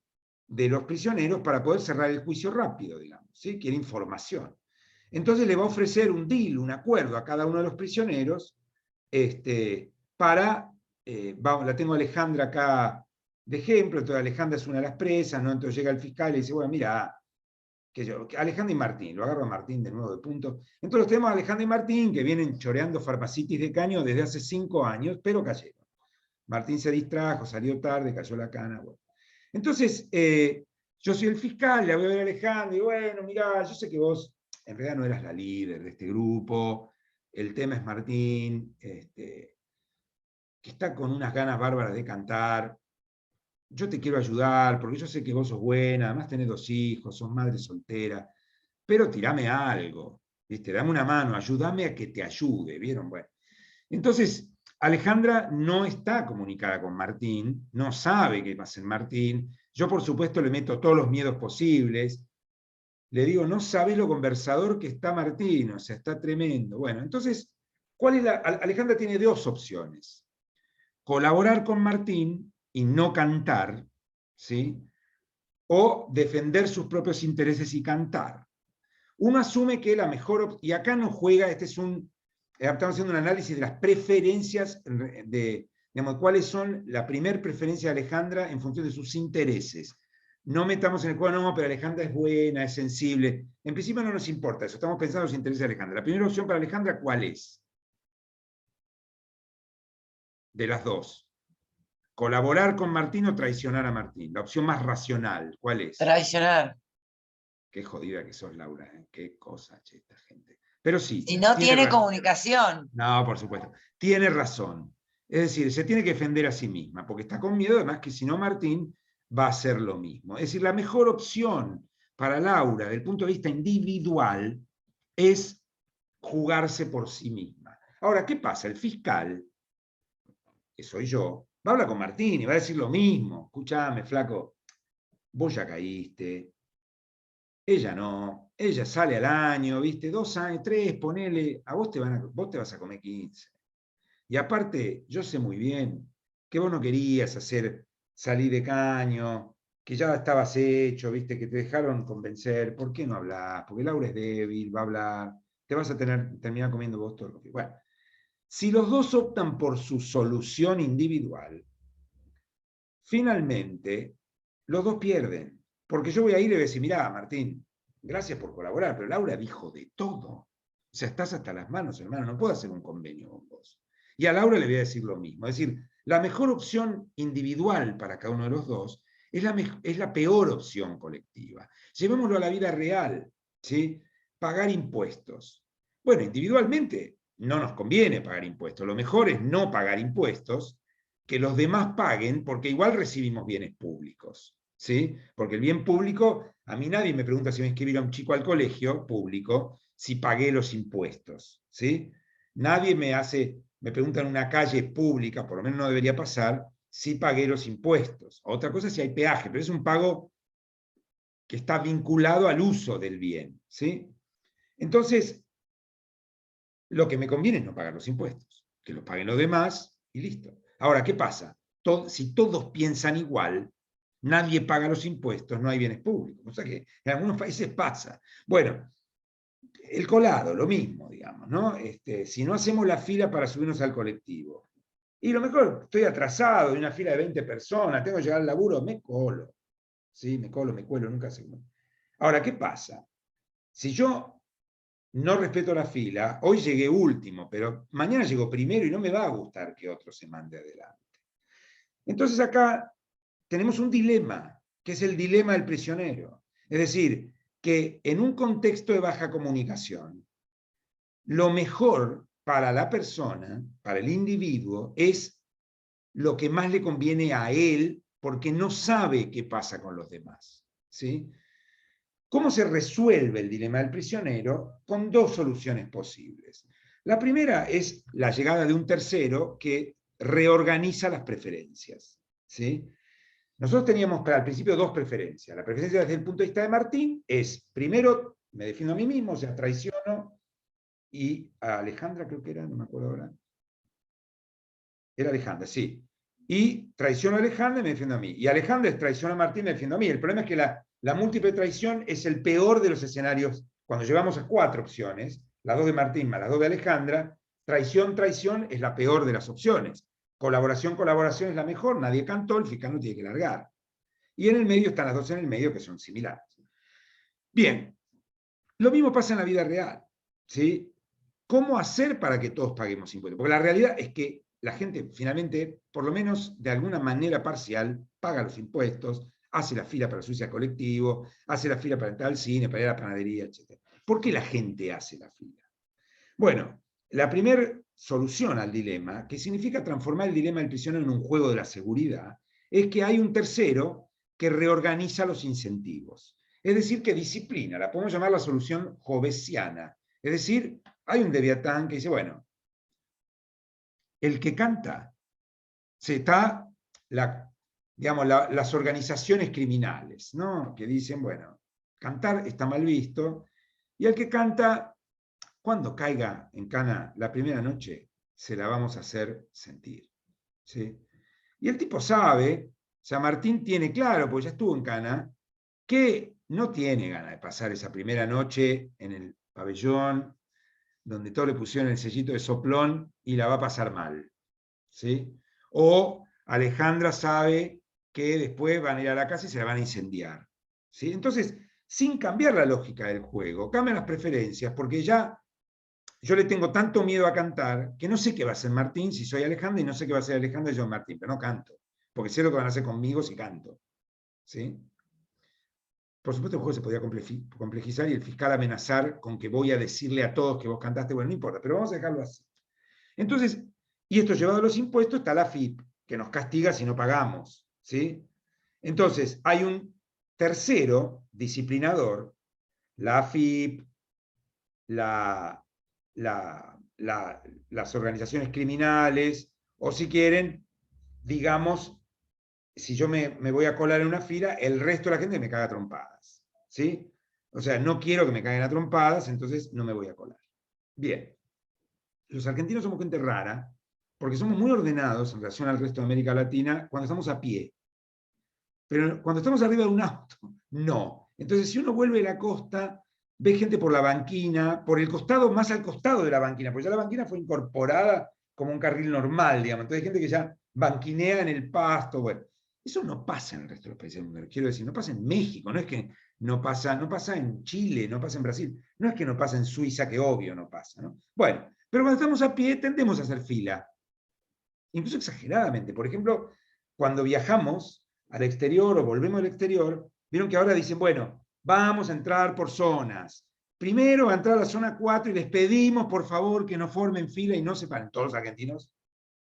S1: de los prisioneros para poder cerrar el juicio rápido, digamos, ¿sí? Quiere información. Entonces le va a ofrecer un deal, un acuerdo a cada uno de los prisioneros, para, la tengo a Alejandra acá de ejemplo, entonces Alejandra es una de las presas, ¿no? Entonces llega el fiscal y le dice, bueno, mira, Alejandra y Martín, lo agarro a Martín de nuevo de punto. Entonces tenemos a Alejandra y Martín que vienen choreando farmacitis de caño desde hace 5 años, pero cayeron. Martín se distrajo, salió tarde, cayó la cana, bueno. Entonces, yo soy el fiscal, le voy a ver a Alejandra, y bueno, mirá, yo sé que vos en realidad no eras la líder de este grupo, el tema es Martín, que está con unas ganas bárbaras de cantar, yo te quiero ayudar, porque yo sé que vos sos buena, además tenés 2 hijos, sos madre soltera, pero tirame algo, ¿viste? Dame una mano, ayúdame a que te ayude, ¿vieron? Bueno, entonces, Alejandra no está comunicada con Martín, no sabe qué pasa en Martín. Yo, por supuesto, le meto todos los miedos posibles. Le digo, no sabes lo conversador que está Martín, o sea, está tremendo. Bueno, entonces, Alejandra tiene 2 opciones. Colaborar con Martín y no cantar, ¿sí? O defender sus propios intereses y cantar. Uno asume que la mejor, y acá no juega, estamos haciendo un análisis de las preferencias, digamos, cuáles son la primer preferencia de Alejandra en función de sus intereses. No metamos en el juego, no, pero Alejandra es buena, es sensible. En principio no nos importa eso, estamos pensando en los intereses de Alejandra. La primera opción para Alejandra, ¿cuál es? De las 2. ¿Colaborar con Martín o traicionar a Martín? La opción más racional, ¿cuál es?
S7: Traicionar.
S1: Qué jodida que sos, Laura, ¿eh? Qué cosa, che, esta gente. Pero sí.
S7: Si no tiene comunicación.
S1: No, por supuesto. Tiene razón. Es decir, se tiene que defender a sí misma, porque está con miedo, además que si no Martín va a hacer lo mismo. Es decir, la mejor opción para Laura, desde el punto de vista individual, es jugarse por sí misma. Ahora, ¿qué pasa? El fiscal, que soy yo, va a hablar con Martín y va a decir lo mismo. Escuchame, flaco, vos ya caíste. Ella no, ella sale al año, ¿viste? 2 años, 3, ponele, vos te vas a comer 15. Y aparte, yo sé muy bien que vos no querías salir de caño, que ya estabas hecho, ¿viste? Que te dejaron convencer. ¿Por qué no hablás? Porque Laura es débil, va a hablar, te vas a terminar comiendo vos todo lo que... Bueno, si los dos optan por su solución individual, finalmente los dos pierden. Porque yo voy a ir y le voy a decir, mirá, Martín, gracias por colaborar, pero Laura dijo de todo. O sea, estás hasta las manos, hermano, no puedo hacer un convenio con vos. Y a Laura le voy a decir lo mismo. Es decir, la mejor opción individual para cada uno de los dos es la peor opción colectiva. Llevémoslo a la vida real, ¿sí? Pagar impuestos. Bueno, individualmente no nos conviene pagar impuestos. Lo mejor es no pagar impuestos, que los demás paguen, porque igual recibimos bienes públicos. ¿Sí? Porque el bien público, a mí nadie me pregunta si voy a inscribir a un chico al colegio público, si pagué los impuestos. ¿Sí? Nadie me pregunta en una calle pública, por lo menos no debería pasar, si pagué los impuestos. Otra cosa es si hay peaje, pero es un pago que está vinculado al uso del bien. ¿Sí? Entonces, lo que me conviene es no pagar los impuestos, que los paguen los demás y listo. Ahora, ¿qué pasa? Si todos piensan igual, nadie paga los impuestos, no hay bienes públicos. O sea que en algunos países pasa. Bueno, El colado, lo mismo, digamos, ¿no? Si no hacemos la fila para subirnos al colectivo, y lo mejor, estoy atrasado, de una fila de 20 personas, tengo que llegar al laburo, me colo. ¿Sí? Me cuelo, nunca sé. Ahora, ¿qué pasa? Si yo no respeto la fila, hoy llegué último, pero mañana llego primero y no me va a gustar que otro se mande adelante. Entonces acá tenemos un dilema, que es el dilema del prisionero. Es decir, que en un contexto de baja comunicación, lo mejor para la persona, para el individuo, es lo que más le conviene a él, porque no sabe qué pasa con los demás. ¿Sí? ¿Cómo se resuelve el dilema del prisionero? Con dos soluciones posibles. La primera es la llegada de un tercero que reorganiza las preferencias. ¿Sí? Nosotros teníamos al principio dos preferencias. La preferencia desde el punto de vista de Martín es, primero, me defiendo a mí mismo, o sea, traiciono, y a Alejandra creo que era, no me acuerdo ahora. Era Alejandra, sí. Y traiciono a Alejandra y me defiendo a mí. Y Alejandra es traiciona a Martín y me defiendo a mí. El problema es que la múltiple traición es el peor de los escenarios. Cuando llegamos a 4 opciones, las 2 de Martín más las 2 de Alejandra, traición, traición es la peor de las opciones. Colaboración, colaboración es la mejor. Nadie cantó, el fiscal no tiene que largar. Y en el medio están las dos en el medio que son similares. Bien, lo mismo pasa en la vida real. ¿Sí? ¿Cómo hacer para que todos paguemos impuestos? Porque la realidad es que la gente finalmente, por lo menos de alguna manera parcial, paga los impuestos, hace la fila para subirse al colectivo, hace la fila para entrar al cine, para ir a la panadería, etc. ¿Por qué la gente hace la fila? Bueno, la primera solución al dilema, que significa transformar el dilema del prisionero en un juego de la seguridad, es que hay un tercero que reorganiza los incentivos. Es decir, que disciplina, la podemos llamar la solución jovesiana. Es decir, hay un Leviatán que dice, bueno, el que canta, las organizaciones criminales, ¿no? Que dicen, bueno, cantar está mal visto, y el que canta, cuando caiga en cana la primera noche, se la vamos a hacer sentir. ¿Sí? Y el tipo sabe, o sea, Martín tiene claro, porque ya estuvo en cana, que no tiene ganas de pasar esa primera noche en el pabellón, donde todos le pusieron el sellito de soplón y la va a pasar mal. ¿Sí? O Alejandra sabe que después van a ir a la casa y se la van a incendiar. ¿Sí? Entonces, sin cambiar la lógica del juego, cambian las preferencias, porque ya yo le tengo tanto miedo a cantar que no sé qué va a hacer Martín si soy Alejandra y no sé qué va a hacer Alejandra si yo Martín, pero no canto, porque sé lo que van a hacer conmigo si canto. ¿Sí? Por supuesto, el juego se podía complejizar y el fiscal amenazar con que voy a decirle a todos que vos cantaste, bueno, no importa, pero vamos a dejarlo así. Entonces, y esto llevado a los impuestos, está la AFIP, que nos castiga si no pagamos. ¿Sí? Entonces, hay un tercero disciplinador, la AFIP, las organizaciones criminales, o si quieren, digamos, si yo me voy a colar en una fila, el resto de la gente me caga a trompadas. ¿Sí? O sea, no quiero que me caigan a trompadas, entonces no me voy a colar. Bien. Los argentinos somos gente rara, porque somos muy ordenados en relación al resto de América Latina cuando estamos a pie. Pero cuando estamos arriba de un auto, no. Entonces, si uno vuelve a la costa, ve gente por la banquina, por el costado, más al costado de la banquina, porque ya la banquina fue incorporada como un carril normal, digamos. Entonces hay gente que ya banquinea en el pasto, bueno. Eso no pasa en el resto de los países del mundo, quiero decir, no pasa en México, no es que no pasa en Chile, no pasa en Brasil, no es que no pasa en Suiza, que obvio no pasa, ¿no? Bueno, pero cuando estamos a pie tendemos a hacer fila, incluso exageradamente. Por ejemplo, cuando viajamos al exterior o volvemos al exterior, vieron que ahora dicen, bueno, vamos a entrar por zonas. Primero va a entrar a la zona 4 y les pedimos, por favor, que no formen fila y no se paren. Todos los argentinos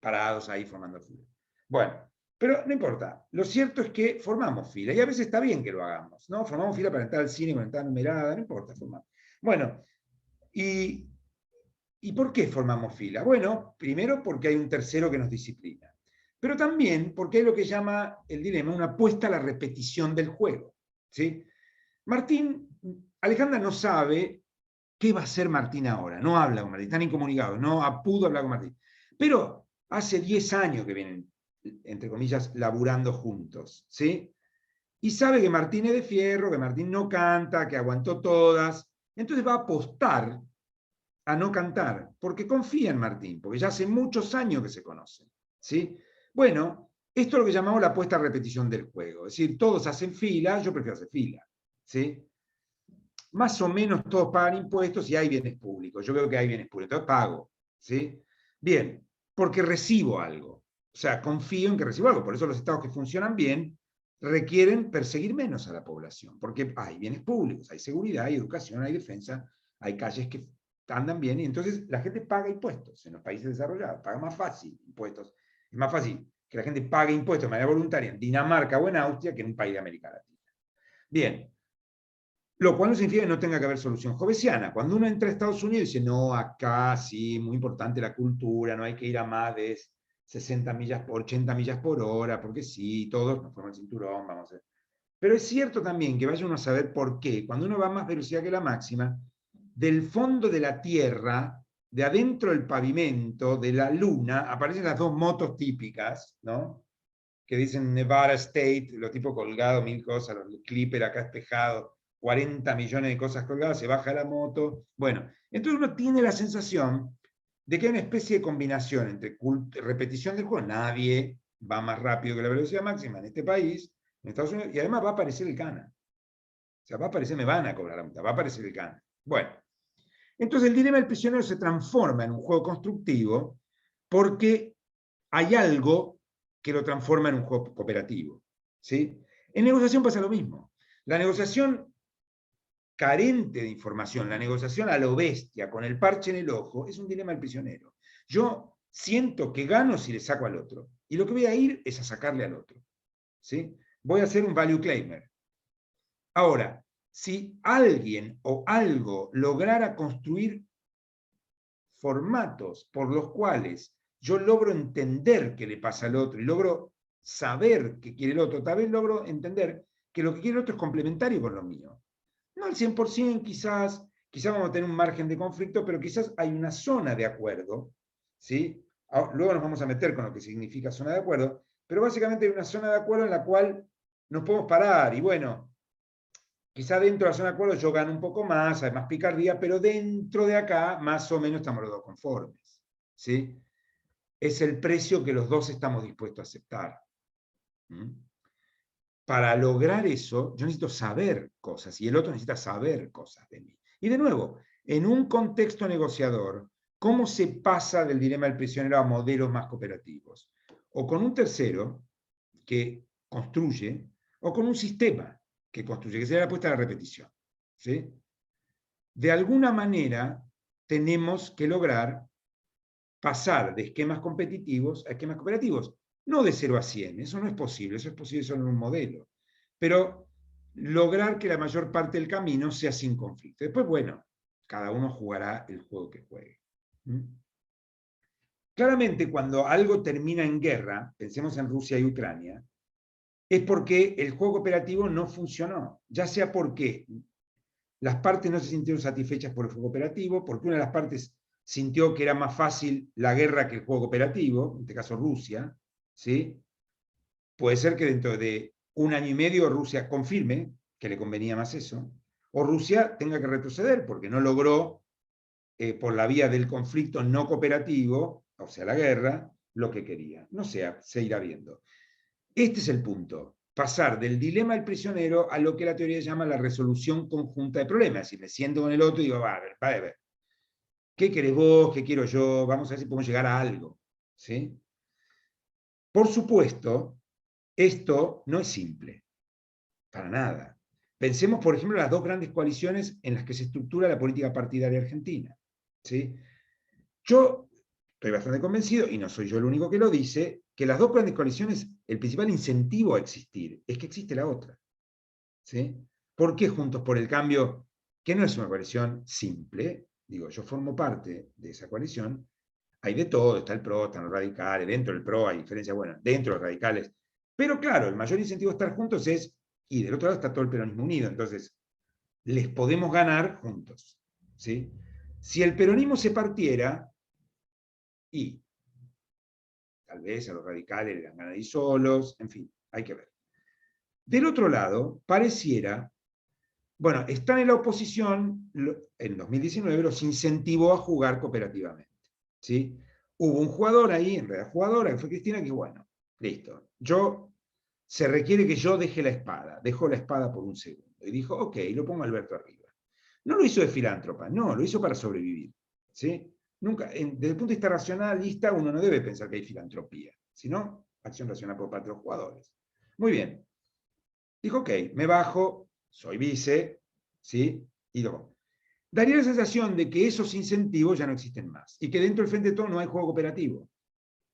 S1: parados ahí formando fila. Bueno, pero no importa. Lo cierto es que formamos fila y a veces está bien que lo hagamos, ¿no? Formamos fila para entrar al cine con entrada numerada, no importa, formamos. Bueno, ¿y por qué formamos fila? Bueno, primero porque hay un tercero que nos disciplina, pero también porque hay lo que llama el dilema una apuesta a la repetición del juego. ¿Sí? Alejandra no sabe qué va a hacer Martín ahora, no habla con Martín, están incomunicados, no pudo hablar con Martín. Pero hace 10 años que vienen, entre comillas, laburando juntos. ¿Sí? Y sabe que Martín es de fierro, que Martín no canta, que aguantó todas. entonces va a apostar a no cantar, porque confía en Martín, porque ya hace muchos años que se conocen, ¿sí? Bueno, esto es lo que llamamos la apuesta a repetición del juego, es decir, todos hacen fila, yo prefiero hacer fila, ¿sí? Más o menos todos pagan impuestos y hay bienes públicos, yo veo que hay bienes públicos, entonces pago, ¿sí? Bien, porque recibo algo, o sea, confío en que recibo algo, por eso los estados que funcionan bien requieren perseguir menos a la población, porque hay bienes públicos, hay seguridad, hay educación, hay defensa, hay calles que andan bien, y entonces la gente paga impuestos en los países desarrollados, paga más fácil impuestos, es más fácil que la gente pague impuestos de manera voluntaria en Dinamarca o en Austria que en un país de América Latina. Bien, lo cual no significa que no tenga que haber solución jovesiana. Cuando uno entra a Estados Unidos y dice, no, acá sí, muy importante la cultura, no hay que ir a más de 60 millas por 80 millas por hora, porque sí, todos nos ponemos el cinturón, vamos a ver. Pero es cierto también que vaya uno a saber por qué, cuando uno va a más velocidad que la máxima, del fondo de la Tierra, de adentro del pavimento, de la Luna, aparecen las dos motos típicas, ¿no? Que dicen Nevada State, los tipos colgados, 1000 cosas, los clipper acá espejados, 40 millones de cosas colgadas, se baja la moto. Bueno, entonces uno tiene la sensación de que hay una especie de combinación entre repetición del juego, nadie va más rápido que la velocidad máxima en este país, en Estados Unidos, y además va a aparecer el cana. O sea, va a aparecer, me van a cobrar la multa, va a aparecer el cana. Bueno, entonces el dilema del prisionero se transforma en un juego constructivo porque hay algo que lo transforma en un juego cooperativo, ¿sí? En negociación pasa lo mismo. La negociación carente de información, la negociación a lo bestia, con el parche en el ojo, es un dilema del prisionero. Yo siento que gano si le saco al otro, y lo que voy a ir es a sacarle al otro, ¿sí? Voy a hacer un value claimer. Ahora, si alguien o algo lograra construir formatos por los cuales yo logro entender qué le pasa al otro y logro saber qué quiere el otro, tal vez logro entender que lo que quiere el otro es complementario con lo mío. No al 100%, quizás vamos a tener un margen de conflicto, pero quizás hay una zona de acuerdo, ¿sí? Luego nos vamos a meter con lo que significa zona de acuerdo, pero básicamente hay una zona de acuerdo en la cual nos podemos parar, y bueno, quizá dentro de la zona de acuerdo yo gano un poco más, hay más picardía, pero dentro de acá más o menos estamos los dos conformes, ¿sí? Es el precio que los dos estamos dispuestos a aceptar. ¿Mm? Para lograr eso, yo necesito saber cosas, y el otro necesita saber cosas de mí. Y de nuevo, en un contexto negociador, ¿cómo se pasa del dilema del prisionero a modelos más cooperativos? O con un tercero que construye, o con un sistema que construye, que sería la apuesta a la repetición, ¿sí? De alguna manera, tenemos que lograr pasar de esquemas competitivos a esquemas cooperativos. No de 0 a 100, eso no es posible, eso es posible solo en un modelo. Pero lograr que la mayor parte del camino sea sin conflicto. Después, bueno, cada uno jugará el juego que juegue. ¿Mm? Claramente, cuando algo termina en guerra, pensemos en Rusia y Ucrania, es porque el juego cooperativo no funcionó, ya sea porque las partes no se sintieron satisfechas por el juego cooperativo, porque una de las partes sintió que era más fácil la guerra que el juego cooperativo, en este caso Rusia, ¿sí? Puede ser que dentro de 1 año y medio Rusia confirme que le convenía más eso, o Rusia tenga que retroceder porque no logró, por la vía del conflicto no cooperativo, o sea, la guerra, lo que quería. No sé, se irá viendo. Este es el punto, pasar del dilema del prisionero a lo que la teoría llama la resolución conjunta de problemas. Si me siento con el otro y digo, va a ver, ¿qué querés vos? ¿Qué quiero yo? Vamos a ver si podemos llegar a algo, ¿sí? Por supuesto, esto no es simple, para nada. Pensemos, por ejemplo, en las dos grandes coaliciones en las que se estructura la política partidaria argentina, ¿sí? Yo estoy bastante convencido, y no soy yo el único que lo dice, que las dos grandes coaliciones, el principal incentivo a existir es que existe la otra, ¿sí? ¿Por qué Juntos por el Cambio, que no es una coalición simple? Digo, yo formo parte de esa coalición, hay de todo, está el PRO, están los radicales, dentro del PRO hay diferencias, bueno, dentro de los radicales, pero claro, el mayor incentivo a estar juntos es, y del otro lado está todo el peronismo unido, entonces, les podemos ganar juntos, ¿sí? Si el peronismo se partiera, y tal vez a los radicales le dan ganas de ir solos, en fin, hay que ver. Del otro lado, pareciera Bueno, están en la oposición, en 2019 los incentivó a jugar cooperativamente. ¿Sí? Hubo un jugador ahí, en realidad jugadora, que fue Cristina, que bueno, listo. Se requiere que yo deje la espada. Dejó la espada por un segundo. Y dijo, ok, lo pongo a Alberto arriba. No lo hizo de filántropa, no, lo hizo para sobrevivir. ¿Sí? Nunca, desde el punto de vista racionalista, uno no debe pensar que hay filantropía, sino acción racional por parte de los jugadores. Muy bien. Dijo, ok, me bajo, soy vice, ¿sí? Y luego, daría la sensación de que esos incentivos ya no existen más, y que dentro del Frente de Todos no hay juego cooperativo,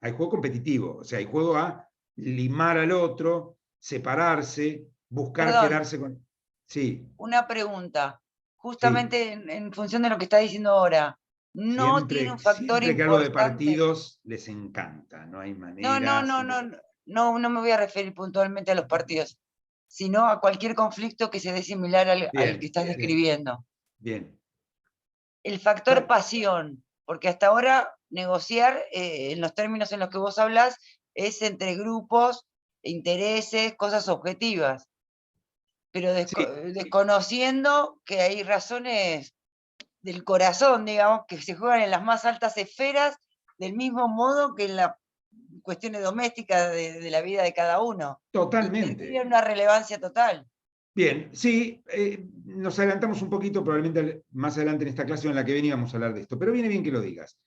S1: hay juego competitivo, o sea, hay juego a limar al otro, separarse, buscar
S7: Perdón.
S1: quedarse con... Sí.
S7: Una pregunta,
S1: Sí.
S7: justamente en función de lo que está diciendo ahora, no tiene un factor
S1: Siempre que hablo de
S7: importante.
S1: partidos, les encanta, no hay manera.
S7: No me voy a referir puntualmente a los partidos, sino a cualquier conflicto que se dé similar al que estás describiendo.
S1: Bien.
S7: El factor pasión, porque hasta ahora negociar, en los términos en los que vos hablas, es entre grupos, intereses, cosas objetivas. Pero desconociendo que hay razones del corazón, digamos, que se juegan en las más altas esferas, del mismo modo que en las cuestiones domésticas de la vida de cada uno.
S1: Totalmente.
S7: Y tiene una relevancia total.
S1: Bien, sí, nos adelantamos un poquito, probablemente más adelante en esta clase en la que veníamos a hablar de esto, pero viene bien que lo digas.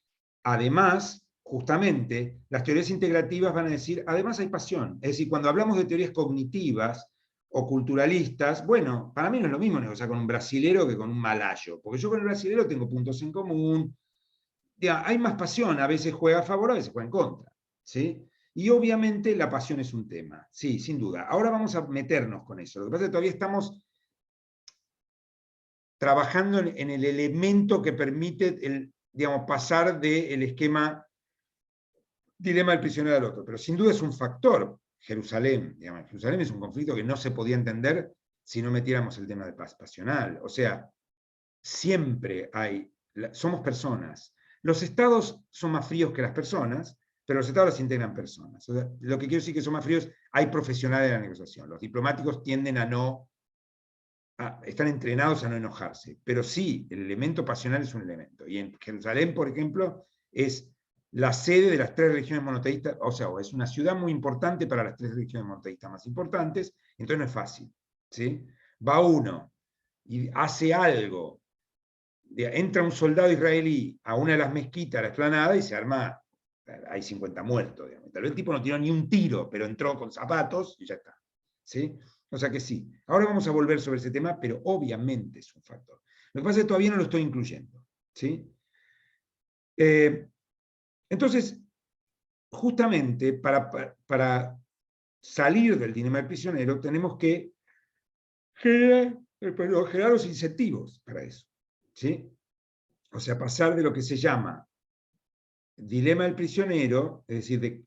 S1: Además, justamente, las teorías integrativas van a decir, además hay pasión. Es decir, cuando hablamos de teorías cognitivas o culturalistas, bueno, para mí no es lo mismo negociar con un brasilero que con un malayo, porque yo con el brasilero tengo puntos en común, ya, hay más pasión, a veces juega a favor, a veces juega en contra, ¿sí? Y obviamente la pasión es un tema, sí, sin duda. Ahora vamos a meternos con eso. Lo que pasa es que todavía estamos trabajando en el elemento que permite digamos, pasar del esquema dilema del prisionero al otro. Pero sin duda es un factor. Jerusalén, digamos, Jerusalén es un conflicto que no se podía entender si no metiéramos el tema de paz pasional. O sea, siempre somos personas. Los estados son más fríos que las personas, pero los estados las integran personas. O sea, lo que quiero decir que son más fríos, hay profesionales de la negociación. Los diplomáticos tienden están entrenados a no enojarse, pero sí, el elemento pasional es un elemento. Y en Jerusalén, por ejemplo, es la sede de las 3 religiones monoteístas, o sea, es una ciudad muy importante para las 3 religiones monoteístas más importantes, entonces no es fácil. ¿Sí? Va uno y hace algo, entra un soldado israelí a una de las mezquitas, a la explanada, y se arma, hay 50 muertos. Digamos. Tal vez el tipo no tiró ni un tiro, pero entró con zapatos y ya está. ¿Sí? O sea que sí. Ahora vamos a volver sobre ese tema, pero obviamente es un factor. Lo que pasa es que todavía no lo estoy incluyendo. ¿Sí? Entonces, justamente para salir del dilema del prisionero, tenemos que generar los incentivos para eso. ¿Sí? O sea, pasar de lo que se llama dilema del prisionero, es decir,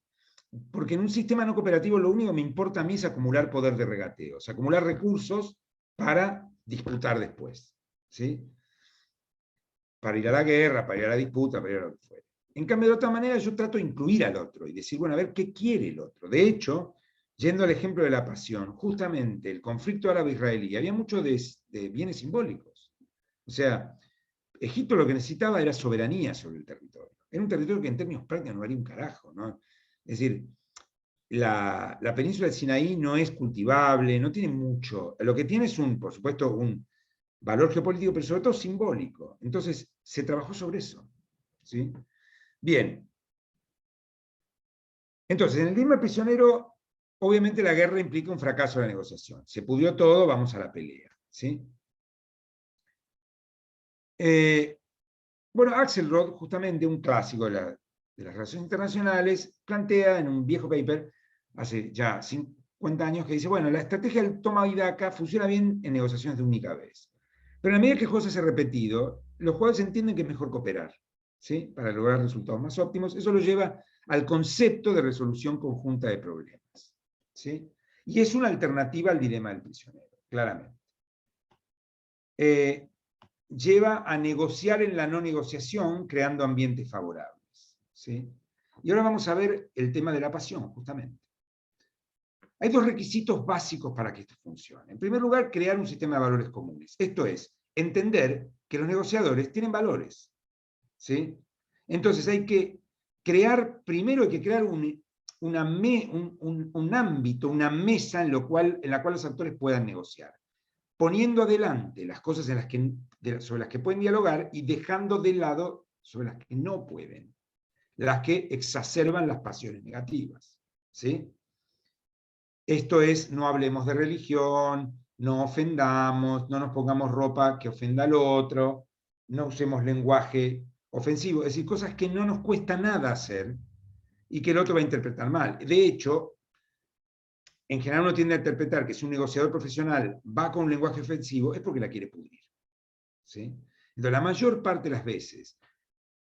S1: porque en un sistema no cooperativo lo único que me importa a mí es acumular poder de regateo, o sea, acumular recursos para disputar después. ¿Sí? Para ir a la guerra, para ir a la disputa, para ir a lo que fuera. En cambio, de otra manera, yo trato de incluir al otro y decir, bueno, a ver qué quiere el otro. De hecho, yendo al ejemplo de la pasión, justamente el conflicto árabe-israelí, había mucho de bienes simbólicos. O sea, Egipto lo que necesitaba era soberanía sobre el territorio. Era un territorio que en términos prácticos no valía un carajo, ¿no? Es decir, la península de Sinaí no es cultivable, no tiene mucho. Lo que tiene es, por supuesto, un valor geopolítico, pero sobre todo simbólico. Entonces, se trabajó sobre eso. ¿Sí? Bien. Entonces, en el dilema prisionero, obviamente la guerra implica un fracaso de la negociación. Se pudrió todo, vamos a la pelea. ¿Sí? Bueno, Axelrod, justamente un clásico de las relaciones internacionales, plantea en un viejo paper, hace ya 50 años, que dice, bueno, la estrategia del toma y daca funciona bien en negociaciones de única vez. Pero a medida que el juego se hace repetido, los jugadores entienden que es mejor cooperar, ¿sí? Para lograr resultados más óptimos. Eso lo lleva al concepto de resolución conjunta de problemas, ¿sí? Y es una alternativa al dilema del prisionero, claramente. Lleva a negociar en la no negociación, creando ambientes favorables, ¿sí? Y ahora vamos a ver el tema de la pasión, justamente. Hay dos requisitos básicos para que esto funcione. En primer lugar, crear un sistema de valores comunes. Esto es, entender que los negociadores tienen valores, ¿sí? Entonces hay que crear, primero hay que crear un ámbito, una mesa en la cual los actores puedan negociar, poniendo adelante las cosas sobre las que pueden dialogar y dejando de lado sobre las que no pueden, las que exacerban las pasiones negativas, ¿sí? Esto es, no hablemos de religión, no ofendamos, no nos pongamos ropa que ofenda al otro, no usemos lenguaje ofensivo, es decir, cosas que no nos cuesta nada hacer y que el otro va a interpretar mal. De hecho, en general uno tiende a interpretar que si un negociador profesional va con un lenguaje ofensivo es porque la quiere pudrir, ¿sí? Entonces, la mayor parte de las veces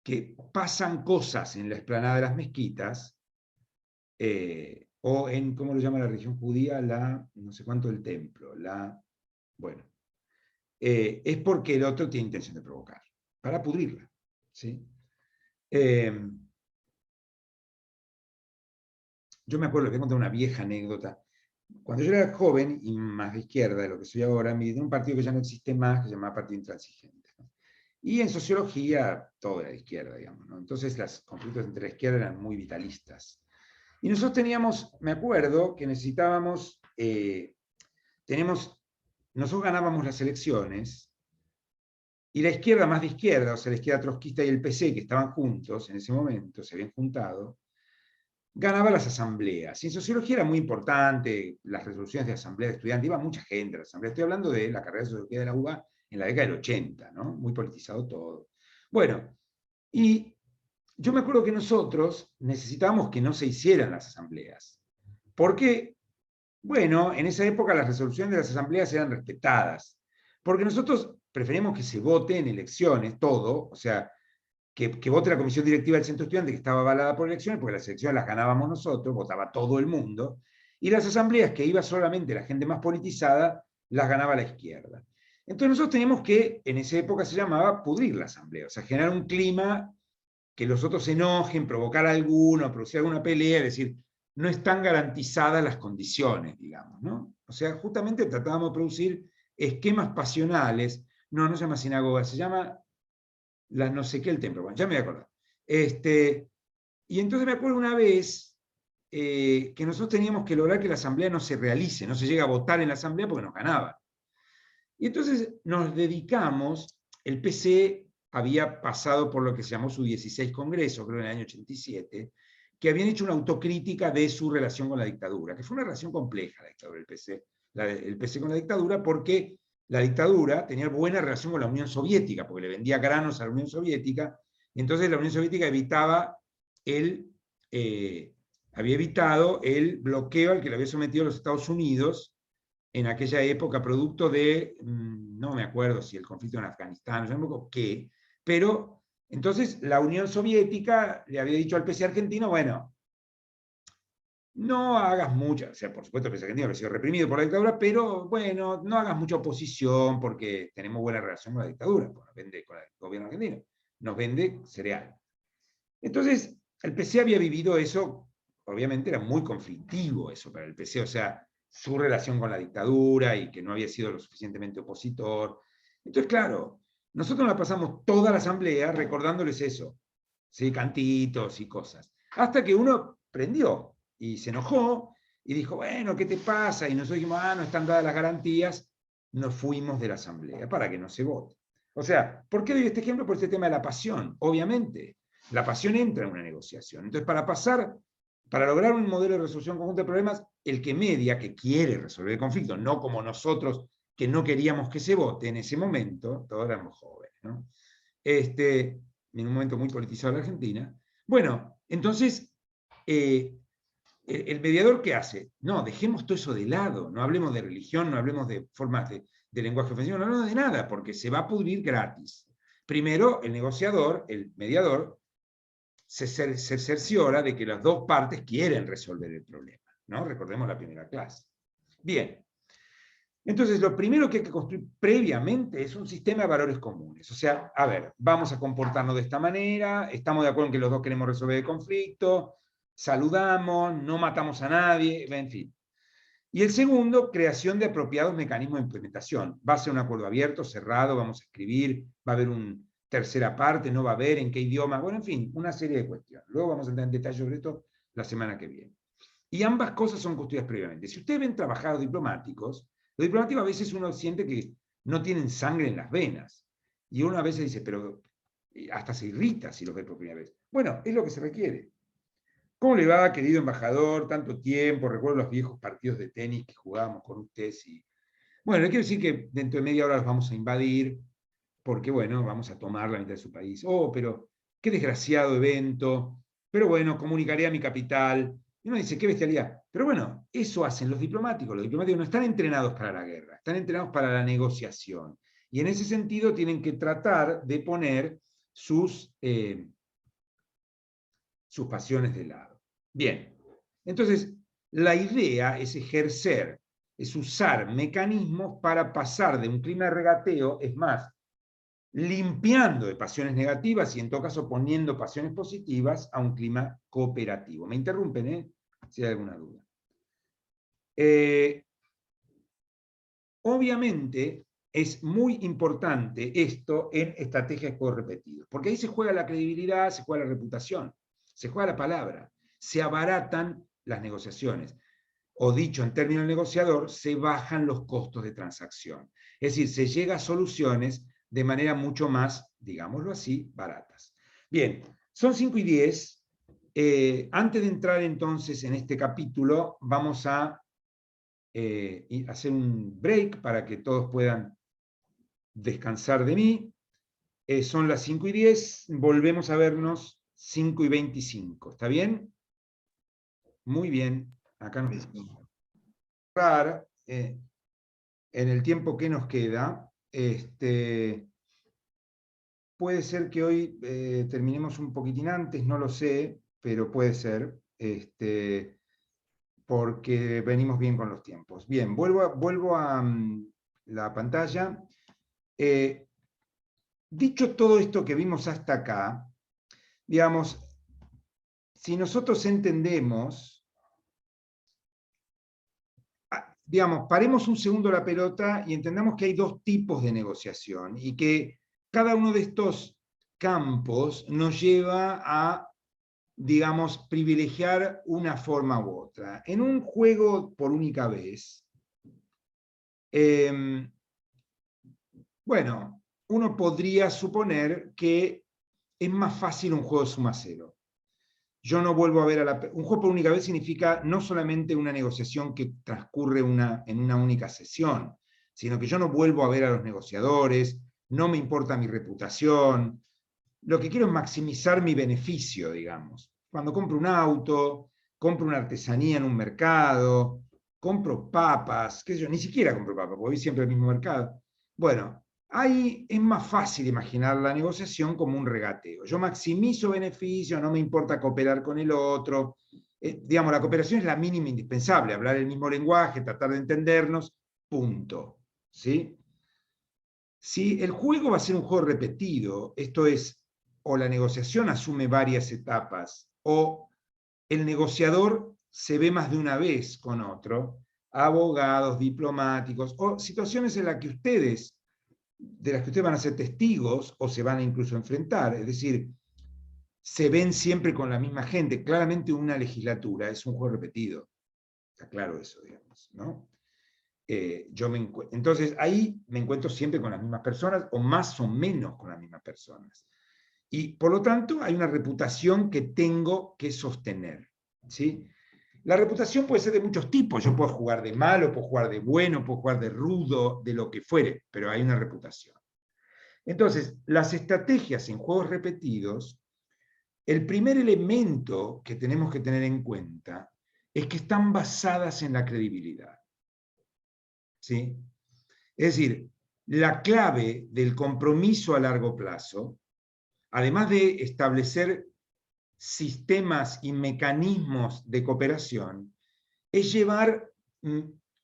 S1: que pasan cosas en la explanada de las mezquitas, o en, ¿cómo lo llama la religión judía? No sé cuánto el templo, bueno, es porque el otro tiene intención de provocar, para pudrirla, ¿sí? Yo me acuerdo, les voy a contar una vieja anécdota. Cuando yo era joven, y más de izquierda de lo que soy ahora, milité en un partido que ya no existe más, que se llamaba Partido Intransigente, ¿no? Y en sociología, todo era de izquierda, digamos, ¿no? Entonces los conflictos entre la izquierda eran muy vitalistas. Y nosotros teníamos, me acuerdo, que necesitábamos, nosotros ganábamos las elecciones, y la izquierda más de izquierda, o sea, la izquierda trotskista y el PC, que estaban juntos en ese momento, se habían juntado, ganaba las asambleas. Y en sociología era muy importante, las resoluciones de asamblea de estudiantes, iba mucha gente a la asamblea. Estoy hablando de la carrera de sociología de la UBA en la década del 80, ¿no? Muy politizado todo. Bueno, y yo me acuerdo que nosotros necesitábamos que no se hicieran las asambleas. Porque, bueno, en esa época las resoluciones de las asambleas eran respetadas. Porque nosotros preferíamos que se vote en elecciones, todo, o sea, que vote la comisión directiva del centro estudiante, que estaba avalada por elecciones, porque las elecciones las ganábamos nosotros, votaba todo el mundo, y las asambleas, que iba solamente la gente más politizada, las ganaba la izquierda. Entonces nosotros teníamos que, en esa época se llamaba pudrir la asamblea, o sea, generar un clima que los otros se enojen, provocar alguno, producir alguna pelea, es decir, no están garantizadas las condiciones, digamos, ¿no? O sea, justamente tratábamos de producir esquemas pasionales, no se llama sinagoga, se llama la no sé qué el templo, bueno, ya me voy a acordar. Y entonces me acuerdo una vez que nosotros teníamos que lograr que la asamblea no se realice, no se llega a votar en la asamblea porque nos ganaba. Y entonces nos dedicamos, el PC había pasado por lo que se llamó su 16 Congreso, creo en el año 87, que habían hecho una autocrítica de su relación con la dictadura, que fue una relación compleja la dictadura del PC, el PC con la dictadura, porque la dictadura tenía buena relación con la Unión Soviética, porque le vendía granos a la Unión Soviética, y entonces la Unión Soviética había evitado el bloqueo al que le había sometido los Estados Unidos en aquella época, producto de, no me acuerdo si el conflicto en Afganistán, no sé qué, pero entonces la Unión Soviética le había dicho al PC argentino, bueno, no hagas mucha, o sea, por supuesto el PC argentino había sido reprimido por la dictadura, pero bueno, no hagas mucha oposición porque tenemos buena relación con la dictadura, pues nos vende con el gobierno argentino, nos vende cereal. Entonces, el PC había vivido eso, obviamente era muy conflictivo eso para el PC, o sea, su relación con la dictadura y que no había sido lo suficientemente opositor. Entonces, claro, nosotros la pasamos toda la asamblea recordándoles eso, ¿sí? Cantitos y cosas, hasta que uno prendió y se enojó y dijo, bueno, ¿qué te pasa? Y nosotros dijimos, no están dadas las garantías, nos fuimos de la asamblea para que no se vote. O sea, ¿por qué doy este ejemplo? Por este tema de la pasión. Obviamente, la pasión entra en una negociación. Entonces, para lograr un modelo de resolución conjunta de problemas, el que media, que quiere resolver el conflicto, no como nosotros que no queríamos que se vote en ese momento, todos éramos jóvenes, ¿no? En un momento muy politizado en la Argentina. Bueno, entonces, el mediador, ¿qué hace? No, dejemos todo eso de lado, no hablemos de religión, no hablemos de formas de lenguaje ofensivo, no hablemos de nada, porque se va a pudrir gratis. Primero, el negociador, el mediador, se cerciora de que las dos partes quieren resolver el problema, ¿no? Recordemos la primera clase. Bien. Entonces, lo primero que hay que construir previamente es un sistema de valores comunes. O sea, a ver, vamos a comportarnos de esta manera, estamos de acuerdo en que los dos queremos resolver el conflicto, saludamos, no matamos a nadie, en fin. Y el segundo, creación de apropiados mecanismos de implementación. Va a ser un acuerdo abierto, cerrado, vamos a escribir, va a haber una tercera parte, no va a haber, en qué idioma, bueno, en fin, una serie de cuestiones. Luego vamos a entrar en detalle sobre esto la semana que viene. Y ambas cosas son construidas previamente. Si ustedes ven trabajar los diplomáticos a veces uno siente que no tienen sangre en las venas. Y uno a veces dice, pero hasta se irrita si los ve por primera vez. Bueno, es lo que se requiere. ¿Cómo le va, querido embajador? Tanto tiempo, recuerdo los viejos partidos de tenis que jugábamos con ustedes. Bueno, le quiero decir que dentro de media hora los vamos a invadir, porque bueno, vamos a tomar la mitad de su país. Oh, pero qué desgraciado evento. Pero bueno, comunicaré a mi capital. Y uno dice, qué bestialidad. Pero bueno, eso hacen los diplomáticos. Los diplomáticos no están entrenados para la guerra, están entrenados para la negociación. Y en ese sentido tienen que tratar de poner sus pasiones de lado. Bien, entonces la idea es ejercer, es usar mecanismos para pasar de un clima de regateo, es más, limpiando de pasiones negativas y en todo caso poniendo pasiones positivas a un clima cooperativo. Me interrumpen, si hay alguna duda. Obviamente es muy importante esto en estrategias de juego repetidos, porque ahí se juega la credibilidad, se juega la reputación, se juega la palabra, se abaratan las negociaciones, o dicho en términos del negociador, se bajan los costos de transacción. Es decir, se llega a soluciones de manera mucho más, digámoslo así, baratas. Bien, son 5:10. Antes de entrar entonces en este capítulo, vamos a hacer un break para que todos puedan descansar de mí. Son las 5:10, volvemos a vernos 5:25. ¿Está bien? Muy bien. Acá nos vamos a cerrar en el tiempo que nos queda. Puede ser que hoy terminemos un poquitín antes, no lo sé, pero puede ser, porque venimos bien con los tiempos. Bien, vuelvo a la pantalla. Dicho todo esto que vimos hasta acá, digamos, si nosotros entendemos, digamos, paremos un segundo la pelota y entendamos que hay dos tipos de negociación y que cada uno de estos campos nos lleva a, digamos, privilegiar una forma u otra. En un juego por única vez, bueno, uno podría suponer que es más fácil un juego de suma cero. Yo no vuelvo a ver un juego por única vez significa no solamente una negociación que transcurre en una única sesión, sino que yo no vuelvo a ver a los negociadores, no me importa mi reputación, lo que quiero es maximizar mi beneficio, digamos. Cuando compro un auto, compro una artesanía en un mercado, compro papas, qué sé yo, ni siquiera compro papas, porque voy siempre al mismo mercado. Bueno, ahí es más fácil imaginar la negociación como un regateo. Yo maximizo beneficio, no me importa cooperar con el otro. Digamos, la cooperación es la mínima indispensable, hablar el mismo lenguaje, tratar de entendernos, punto. ¿Sí? Si el juego va a ser un juego repetido, esto es, o la negociación asume varias etapas, o el negociador se ve más de una vez con otro, abogados, diplomáticos, o situaciones de las que ustedes van a ser testigos o se van a incluso enfrentar, es decir, se ven siempre con la misma gente. Claramente una legislatura es un juego repetido, está claro eso, digamos, ¿no? Entonces ahí me encuentro siempre con las mismas personas o más o menos con las mismas personas. Y por lo tanto hay una reputación que tengo que sostener, ¿sí? La reputación puede ser de muchos tipos. Yo puedo jugar de malo, puedo jugar de bueno, puedo jugar de rudo, de lo que fuere, pero hay una reputación. Entonces, las estrategias en juegos repetidos, el primer elemento que tenemos que tener en cuenta es que están basadas en la credibilidad. ¿Sí? Es decir, la clave del compromiso a largo plazo, además de establecer sistemas y mecanismos de cooperación, es llevar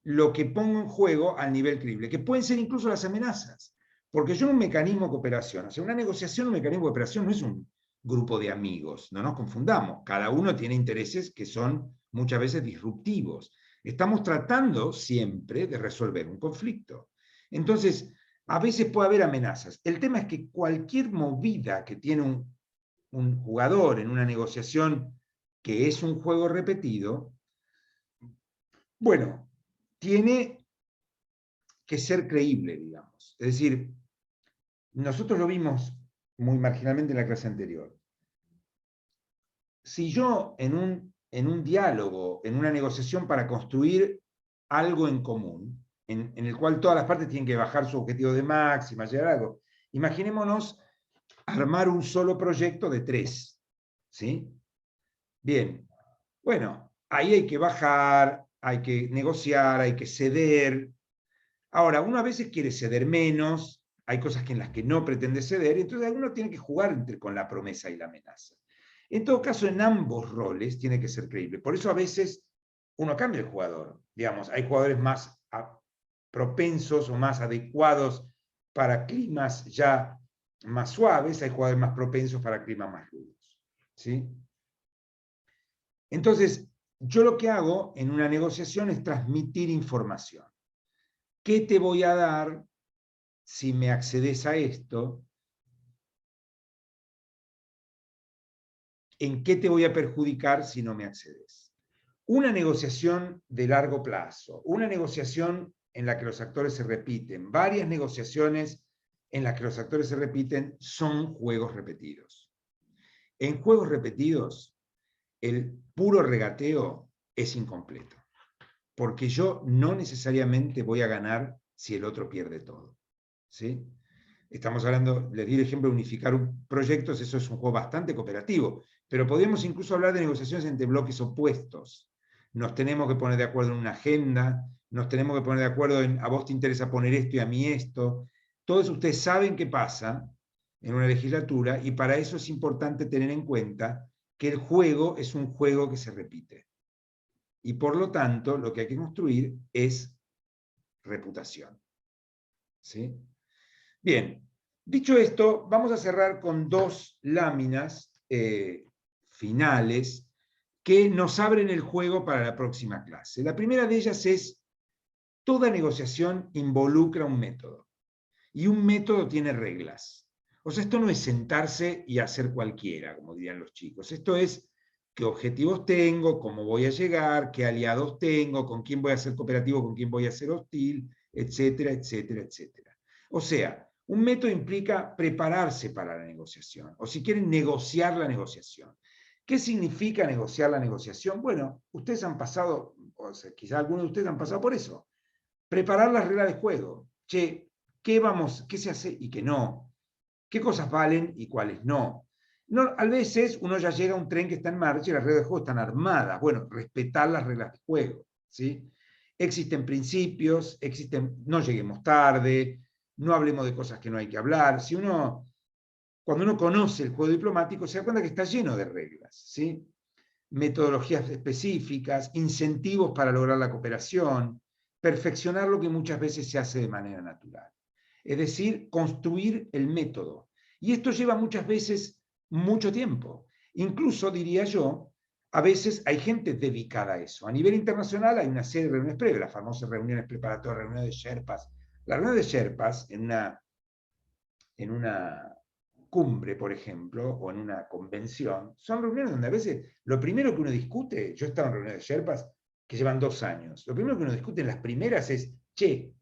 S1: lo que pongo en juego al nivel creíble, que pueden ser incluso las amenazas. Porque yo en un mecanismo de cooperación, o sea, una negociación, un mecanismo de cooperación no es un grupo de amigos, no nos confundamos, cada uno tiene intereses que son muchas veces disruptivos. Estamos tratando siempre de resolver un conflicto. Entonces, a veces puede haber amenazas. El tema es que cualquier movida que tiene un jugador en una negociación que es un juego repetido, bueno, tiene que ser creíble, digamos. Es decir, nosotros lo vimos muy marginalmente en la clase anterior. Si yo en un diálogo, en una negociación para construir algo en común, en el cual todas las partes tienen que bajar su objetivo de máxima, llegar a algo, imaginémonos armar un solo proyecto de 3, ¿sí? Bien, bueno, ahí hay que bajar, hay que negociar, hay que ceder. Ahora, uno a veces quiere ceder menos, hay cosas en las que no pretende ceder, entonces uno tiene que jugar con la promesa y la amenaza. En todo caso, en ambos roles tiene que ser creíble. Por eso a veces uno cambia el jugador. Digamos, hay jugadores más propensos o más adecuados para climas ya más suaves, hay jugadores más propensos para climas más rudos, ¿sí? Entonces, yo lo que hago en una negociación es transmitir información. ¿Qué te voy a dar si me accedes a esto? ¿En qué te voy a perjudicar si no me accedes? Una negociación de largo plazo, una negociación en la que los actores se repiten, varias negociaciones en las que los actores se repiten, son juegos repetidos. En juegos repetidos, el puro regateo es incompleto, porque yo no necesariamente voy a ganar si el otro pierde todo, ¿sí? Estamos hablando, les di el ejemplo de unificar proyectos, eso es un juego bastante cooperativo, pero podríamos incluso hablar de negociaciones entre bloques opuestos. Nos tenemos que poner de acuerdo en una agenda, nos tenemos que poner de acuerdo en a vos te interesa poner esto y a mí esto. Todo eso ustedes saben qué pasa en una legislatura y para eso es importante tener en cuenta que el juego es un juego que se repite. Y por lo tanto, lo que hay que construir es reputación, ¿sí? Bien, dicho esto, vamos a cerrar con 2 láminas finales que nos abren el juego para la próxima clase. La primera de ellas es, toda negociación involucra un método, y un método tiene reglas. O sea, esto no es sentarse y hacer cualquiera, como dirían los chicos. Esto es qué objetivos tengo, cómo voy a llegar, qué aliados tengo, con quién voy a ser cooperativo, con quién voy a ser hostil, etcétera, etcétera, etcétera. O sea, un método implica prepararse para la negociación, o si quieren, negociar la negociación. ¿Qué significa negociar la negociación? Bueno, ustedes han pasado, o sea, quizás algunos de ustedes han pasado por eso. Preparar las reglas de juego. Che, ¿qué se hace y qué no? ¿Qué cosas valen y cuáles no? A veces uno ya llega a un tren que está en marcha y las reglas de juego están armadas. Bueno, respetar las reglas de juego, ¿sí? Existen principios, no lleguemos tarde, no hablemos de cosas que no hay que hablar. Cuando uno conoce el juego diplomático, se da cuenta que está lleno de reglas, ¿sí? Metodologías específicas, incentivos para lograr la cooperación, perfeccionar lo que muchas veces se hace de manera natural. Es decir, construir el método. Y esto lleva muchas veces mucho tiempo. Incluso, diría yo, a veces hay gente dedicada a eso. A nivel internacional hay una serie de reuniones previas, las famosas reuniones preparatorias, reuniones de Sherpas. Las reuniones de Sherpas en una cumbre, por ejemplo, o en una convención, son reuniones donde a veces lo primero que uno discute, yo he estado en reuniones de Sherpas que llevan 2 años, lo primero que uno discute en las primeras es, che,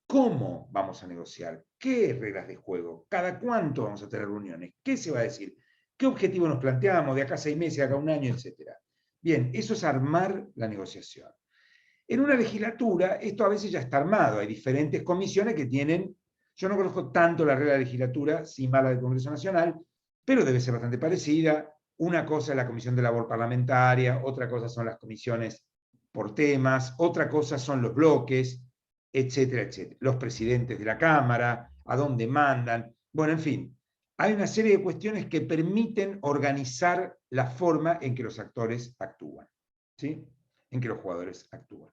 S1: ¿cómo vamos a negociar? ¿Qué reglas de juego? ¿Cada cuánto vamos a tener reuniones? ¿Qué se va a decir? ¿Qué objetivo nos planteamos de acá a 6 meses, de acá a 1 año, etcétera? Bien, eso es armar la negociación. En una legislatura, esto a veces ya está armado, hay diferentes comisiones que tienen. Yo no conozco tanto la regla de legislatura, sí más la del Congreso Nacional, pero debe ser bastante parecida. Una cosa es la Comisión de Labor Parlamentaria, otra cosa son las comisiones por temas, otra cosa son los bloques, etcétera, etcétera. Los presidentes de la Cámara, a dónde mandan. Bueno, en fin, hay una serie de cuestiones que permiten organizar la forma en que los actores actúan, ¿sí? En que los jugadores actúan.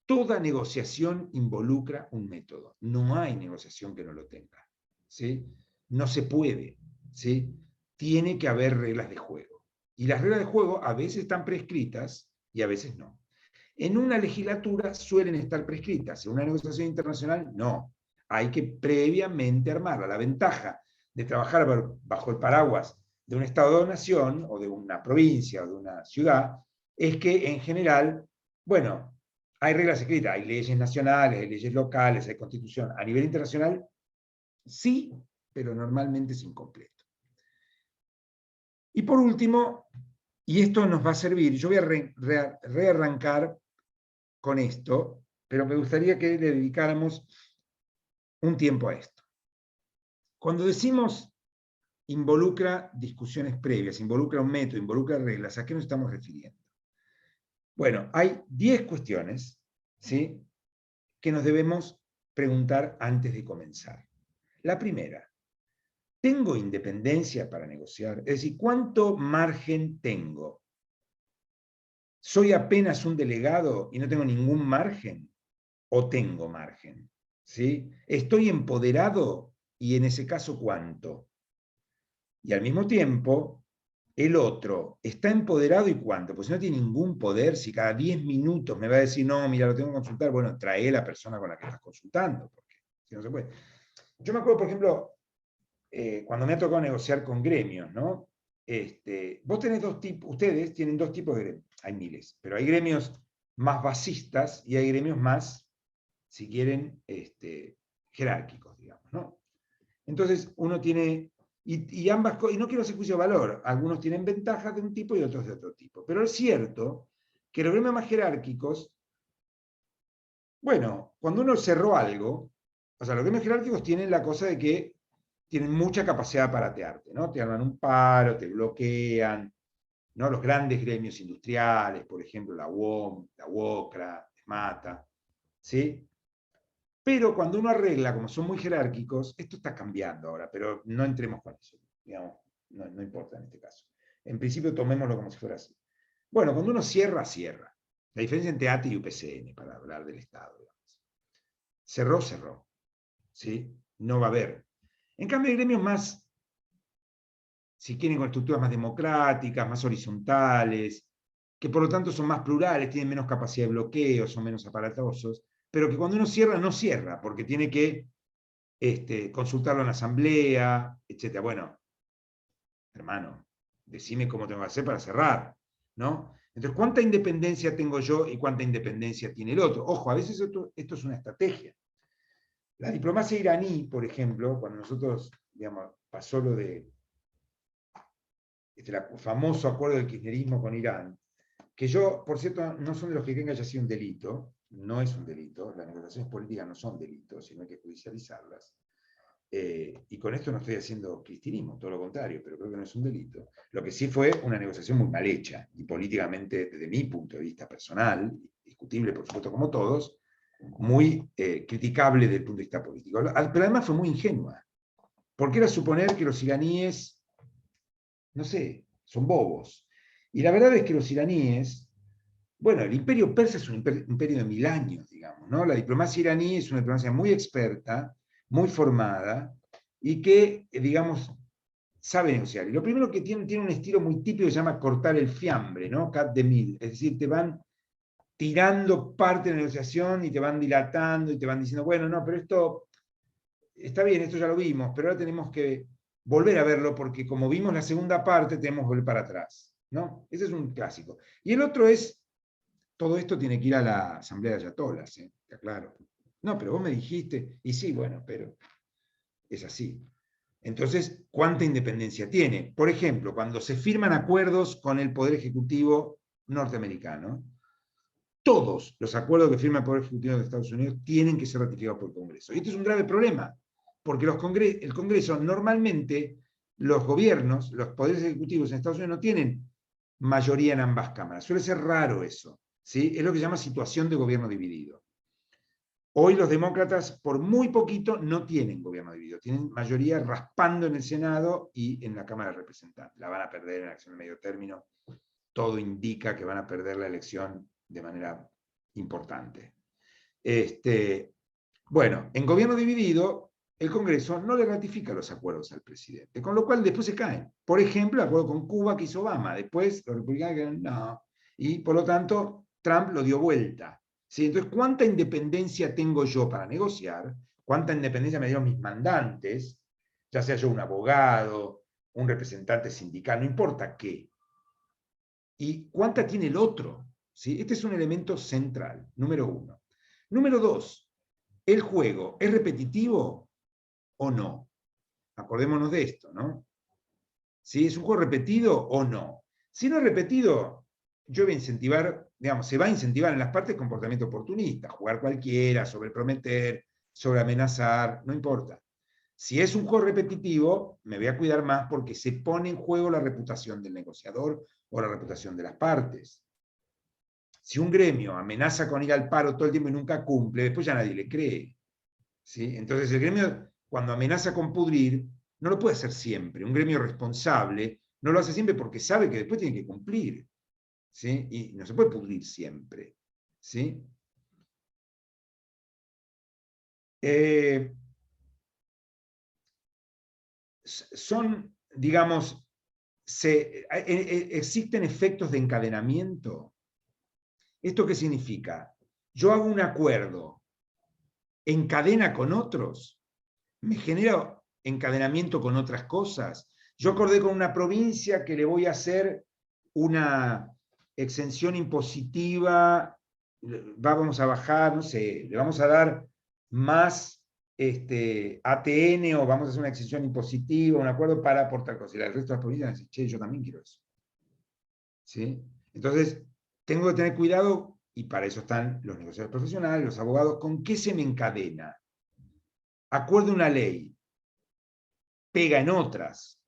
S1: Toda negociación involucra un método. No hay negociación que no lo tenga, ¿sí? No se puede, ¿sí? Tiene que haber reglas de juego. Y las reglas de juego a veces están prescritas y a veces no. En una legislatura suelen estar prescritas, en una negociación internacional no. Hay que previamente armarla. La ventaja de trabajar bajo el paraguas de un Estado-nación, o de una provincia, o de una ciudad, es que en general, bueno, hay reglas escritas, hay leyes nacionales, hay leyes locales, hay constitución. A nivel internacional, sí, pero normalmente es incompleto. Y por último, y esto nos va a servir, yo voy a rearrancar con esto, pero me gustaría que le dedicáramos un tiempo a esto. Cuando decimos involucra discusiones previas, involucra un método, involucra reglas, ¿a qué nos estamos refiriendo? Bueno, hay 10 cuestiones, ¿sí?, que nos debemos preguntar antes de comenzar. La primera, ¿tengo independencia para negociar? Es decir, ¿cuánto margen tengo? ¿Soy apenas un delegado y no tengo ningún margen? ¿O tengo margen? ¿Sí? ¿Estoy empoderado? Y en ese caso, ¿cuánto? Y al mismo tiempo, el otro, ¿está empoderado y cuánto? Pues si no tiene ningún poder, si cada 10 minutos me va a decir, no, mira, lo tengo que consultar, bueno, trae a la persona con la que estás consultando, porque si no se puede. Yo me acuerdo, por ejemplo, cuando me ha tocado negociar con gremios, ¿no? Vos tenés dos tipos, ustedes tienen dos tipos de gremios, hay miles, pero hay gremios más basistas y hay gremios más, si quieren, jerárquicos, digamos, ¿no? Entonces, uno tiene, y ambas cosas, y no quiero hacer juicio de valor, algunos tienen ventajas de un tipo y otros de otro tipo, pero es cierto que los gremios más jerárquicos, bueno, cuando uno cerró algo, o sea, los gremios jerárquicos tienen la cosa de que tienen mucha capacidad para atearte, ¿no? Te arman un paro, te bloquean, ¿no? Los grandes gremios industriales, por ejemplo, la UOM, la UOCRA, Mata, ¿sí? Pero cuando uno arregla, como son muy jerárquicos, esto está cambiando ahora, pero no entremos con eso, digamos, no importa en este caso. En principio tomémoslo como si fuera así. Bueno, cuando uno cierra, cierra. La diferencia entre ATE y UPCN, para hablar del Estado, digamos. Cerró, cerró, ¿sí? No va a haber. En cambio, hay gremios más, si quieren, con estructuras más democráticas, más horizontales, que por lo tanto son más plurales, tienen menos capacidad de bloqueo, son menos aparatosos, pero que cuando uno cierra, no cierra, porque tiene que consultarlo en la asamblea, etc. Bueno, hermano, decime cómo tengo que hacer para cerrar, ¿no? Entonces, ¿cuánta independencia tengo yo y cuánta independencia tiene el otro? Ojo, a veces esto es una estrategia. La diplomacia iraní, por ejemplo, cuando nosotros, digamos, pasó lo de el famoso acuerdo del kirchnerismo con Irán, que yo, por cierto, no son de los que creen que haya sido un delito, no es un delito, las negociaciones políticas no son delitos, sino hay que judicializarlas. Y con esto no estoy haciendo cristianismo, todo lo contrario, pero creo que no es un delito. Lo que sí fue una negociación muy mal hecha, y políticamente, desde mi punto de vista personal, discutible por supuesto como todos, muy criticable desde el punto de vista político. Pero además fue muy ingenua, porque era suponer que los iraníes, no sé, son bobos. Y la verdad es que los iraníes, bueno, el imperio persa es un imperio de 1000 años, digamos, ¿no? La diplomacia iraní es una diplomacia muy experta, muy formada, y que, digamos, sabe negociar. Y lo primero que tiene un estilo muy típico que se llama cortar el fiambre, ¿no? Cap de mil. Es decir, te van tirando parte de la negociación y te van dilatando y te van diciendo, bueno, no, pero esto está bien, esto ya lo vimos, pero ahora tenemos que volver a verlo porque como vimos la segunda parte, tenemos que volver para atrás, ¿no? Ese es un clásico. Y el otro es, todo esto tiene que ir a la asamblea de ayatolas, está claro. No, pero vos me dijiste, y sí, bueno, pero es así. Entonces, ¿cuánta independencia tiene? Por ejemplo, cuando se firman acuerdos con el Poder Ejecutivo norteamericano, todos los acuerdos que firma el Poder Ejecutivo de Estados Unidos tienen que ser ratificados por el Congreso. Y esto es un grave problema, porque el Congreso, normalmente, los gobiernos, los poderes ejecutivos en Estados Unidos no tienen mayoría en ambas cámaras. Suele ser raro eso, ¿sí? Es lo que se llama situación de gobierno dividido. Hoy los demócratas, por muy poquito, no tienen gobierno dividido. Tienen mayoría raspando en el Senado y en la Cámara de Representantes. La van a perder en la elección de medio término. Todo indica que van a perder la elección de manera importante. Bueno, en gobierno dividido, el Congreso no le ratifica los acuerdos al presidente, con lo cual después se caen. Por ejemplo, el acuerdo con Cuba que hizo Obama, después los republicanos no. Y por lo tanto, Trump lo dio vuelta. ¿Sí? Entonces, ¿cuánta independencia tengo yo para negociar? ¿Cuánta independencia me dieron mis mandantes? Ya sea yo un abogado, un representante sindical, no importa qué. ¿Y cuánta tiene el otro? ¿Sí? Este es un elemento central, número 1. Número 2, ¿el juego es repetitivo o no? Acordémonos de esto, ¿no? ¿Sí? ¿Es un juego repetido o no? Si no es repetido, yo voy a incentivar, digamos, se va a incentivar en las partes comportamiento oportunista, jugar cualquiera, sobreprometer, sobreamenazar, no importa. Si es un juego repetitivo, me voy a cuidar más porque se pone en juego la reputación del negociador o la reputación de las partes. Si un gremio amenaza con ir al paro todo el tiempo y nunca cumple, después ya nadie le cree. ¿Sí? Entonces el gremio, cuando amenaza con pudrir, no lo puede hacer siempre. Un gremio responsable no lo hace siempre porque sabe que después tiene que cumplir. ¿Sí? Y no se puede pudrir siempre. ¿Sí? Son, digamos, existen efectos de encadenamiento. ¿Esto qué significa? Yo hago un acuerdo, encadena con otros, me genera encadenamiento con otras cosas. Yo acordé con una provincia que le voy a hacer una exención impositiva, vamos a bajar, no sé, le vamos a dar más ATN o vamos a hacer una exención impositiva, un acuerdo para aportar cosas. Y el resto de las provincias dicen, che, yo también quiero eso. ¿Sí? Entonces, tengo que tener cuidado, y para eso están los negociadores profesionales, los abogados, con qué se me encadena. Acuerdo una ley, pega en otras.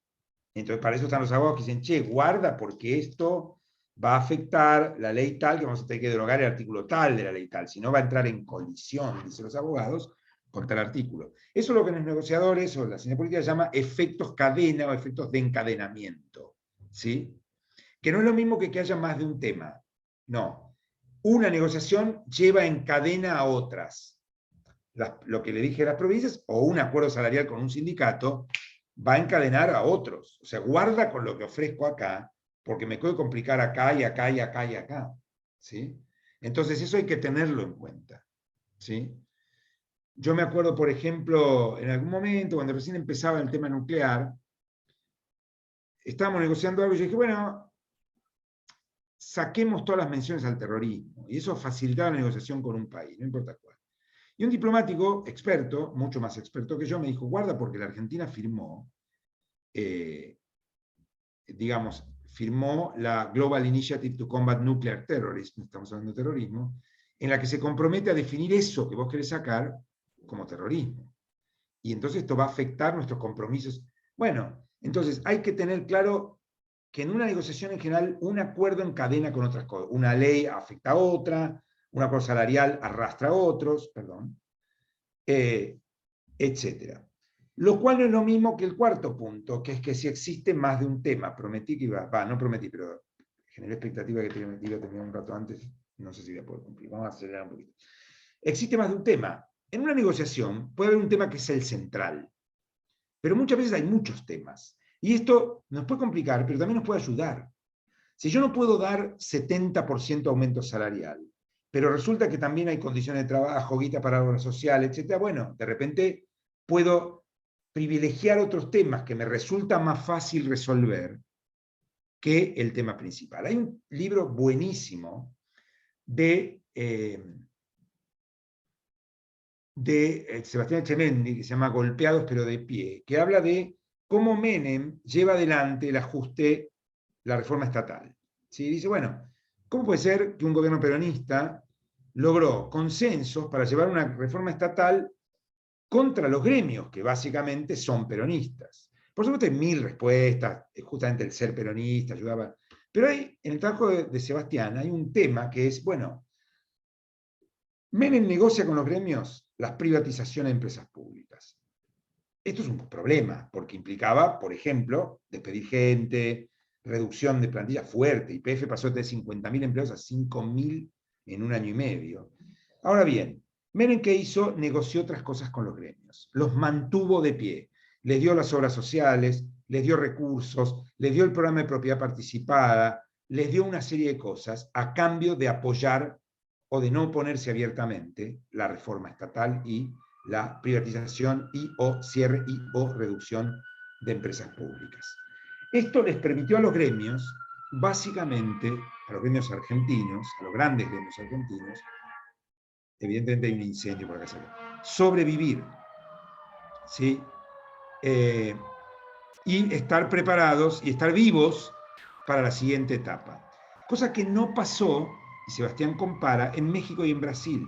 S1: Entonces, para eso están los abogados que dicen, che, guarda, porque esto va a afectar la ley tal, que vamos a tener que derogar el artículo tal de la ley tal, si no va a entrar en colisión, dicen los abogados, con tal artículo. Eso es lo que los negociadores o la ciencia política llama efectos cadena o efectos de encadenamiento. ¿Sí? Que no es lo mismo que haya más de un tema. No. Una negociación lleva en cadena a otras. Lo que le dije a las provincias, o un acuerdo salarial con un sindicato, va a encadenar a otros. O sea, guarda con lo que ofrezco acá, porque me puede complicar acá y acá y acá y acá. ¿Sí? Entonces eso hay que tenerlo en cuenta. ¿Sí? Yo me acuerdo, por ejemplo, en algún momento, cuando recién empezaba el tema nuclear, estábamos negociando algo y yo dije, bueno, saquemos todas las menciones al terrorismo. Y eso facilitaba la negociación con un país, no importa cuál. Y un diplomático experto, mucho más experto que yo, me dijo, guarda porque la Argentina firmó, firmó la Global Initiative to Combat Nuclear Terrorism, estamos hablando de terrorismo, en la que se compromete a definir eso que vos querés sacar como terrorismo. Y entonces esto va a afectar nuestros compromisos. Bueno, entonces hay que tener claro que en una negociación en general un acuerdo encadena con otras cosas. Una ley afecta a otra, un acuerdo salarial arrastra a otros, perdón, etc. Lo cual no es lo mismo que el cuarto punto, que es que si existe más de un tema, prometí que iba, no prometí, pero generé expectativa que iba a terminar un rato antes, no sé si voy a poder cumplir, vamos a acelerar un poquito. Existe más de un tema. En una negociación puede haber un tema que es el central, pero muchas veces hay muchos temas. Y esto nos puede complicar, pero también nos puede ayudar. Si yo no puedo dar 70% aumento salarial, pero resulta que también hay condiciones de trabajo, guita para la obra social, etc., bueno, de repente puedo privilegiar otros temas que me resulta más fácil resolver que el tema principal. Hay un libro buenísimo de Sebastián Echemendi, que se llama Golpeados pero de pie, que habla de cómo Menem lleva adelante el ajuste, la reforma estatal. ¿Sí? Dice, bueno, ¿cómo puede ser que un gobierno peronista logró consensos para llevar una reforma estatal contra los gremios, que básicamente son peronistas? Por supuesto hay mil respuestas, justamente el ser peronista ayudaba, pero hay, en el trabajo de Sebastián hay un tema que es, bueno, Menem negocia con los gremios las privatizaciones de empresas públicas. Esto es un problema, porque implicaba, por ejemplo, despedir gente, reducción de plantilla fuerte. YPF pasó de 50.000 empleados a 5.000 en un año y medio. Ahora bien, Menem, ¿qué hizo? Negoció otras cosas con los gremios. Los mantuvo de pie. Les dio las obras sociales, les dio recursos, les dio el programa de propiedad participada, les dio una serie de cosas a cambio de apoyar o de no oponerse abiertamente la reforma estatal y la privatización y o cierre y o reducción de empresas públicas. Esto les permitió a los gremios, básicamente a los gremios argentinos, a los grandes gremios argentinos, evidentemente hay un incendio por acá, sobrevivir, ¿sí? Y estar preparados y estar vivos para la siguiente etapa. Cosa que no pasó, y Sebastián compara, en México y en Brasil,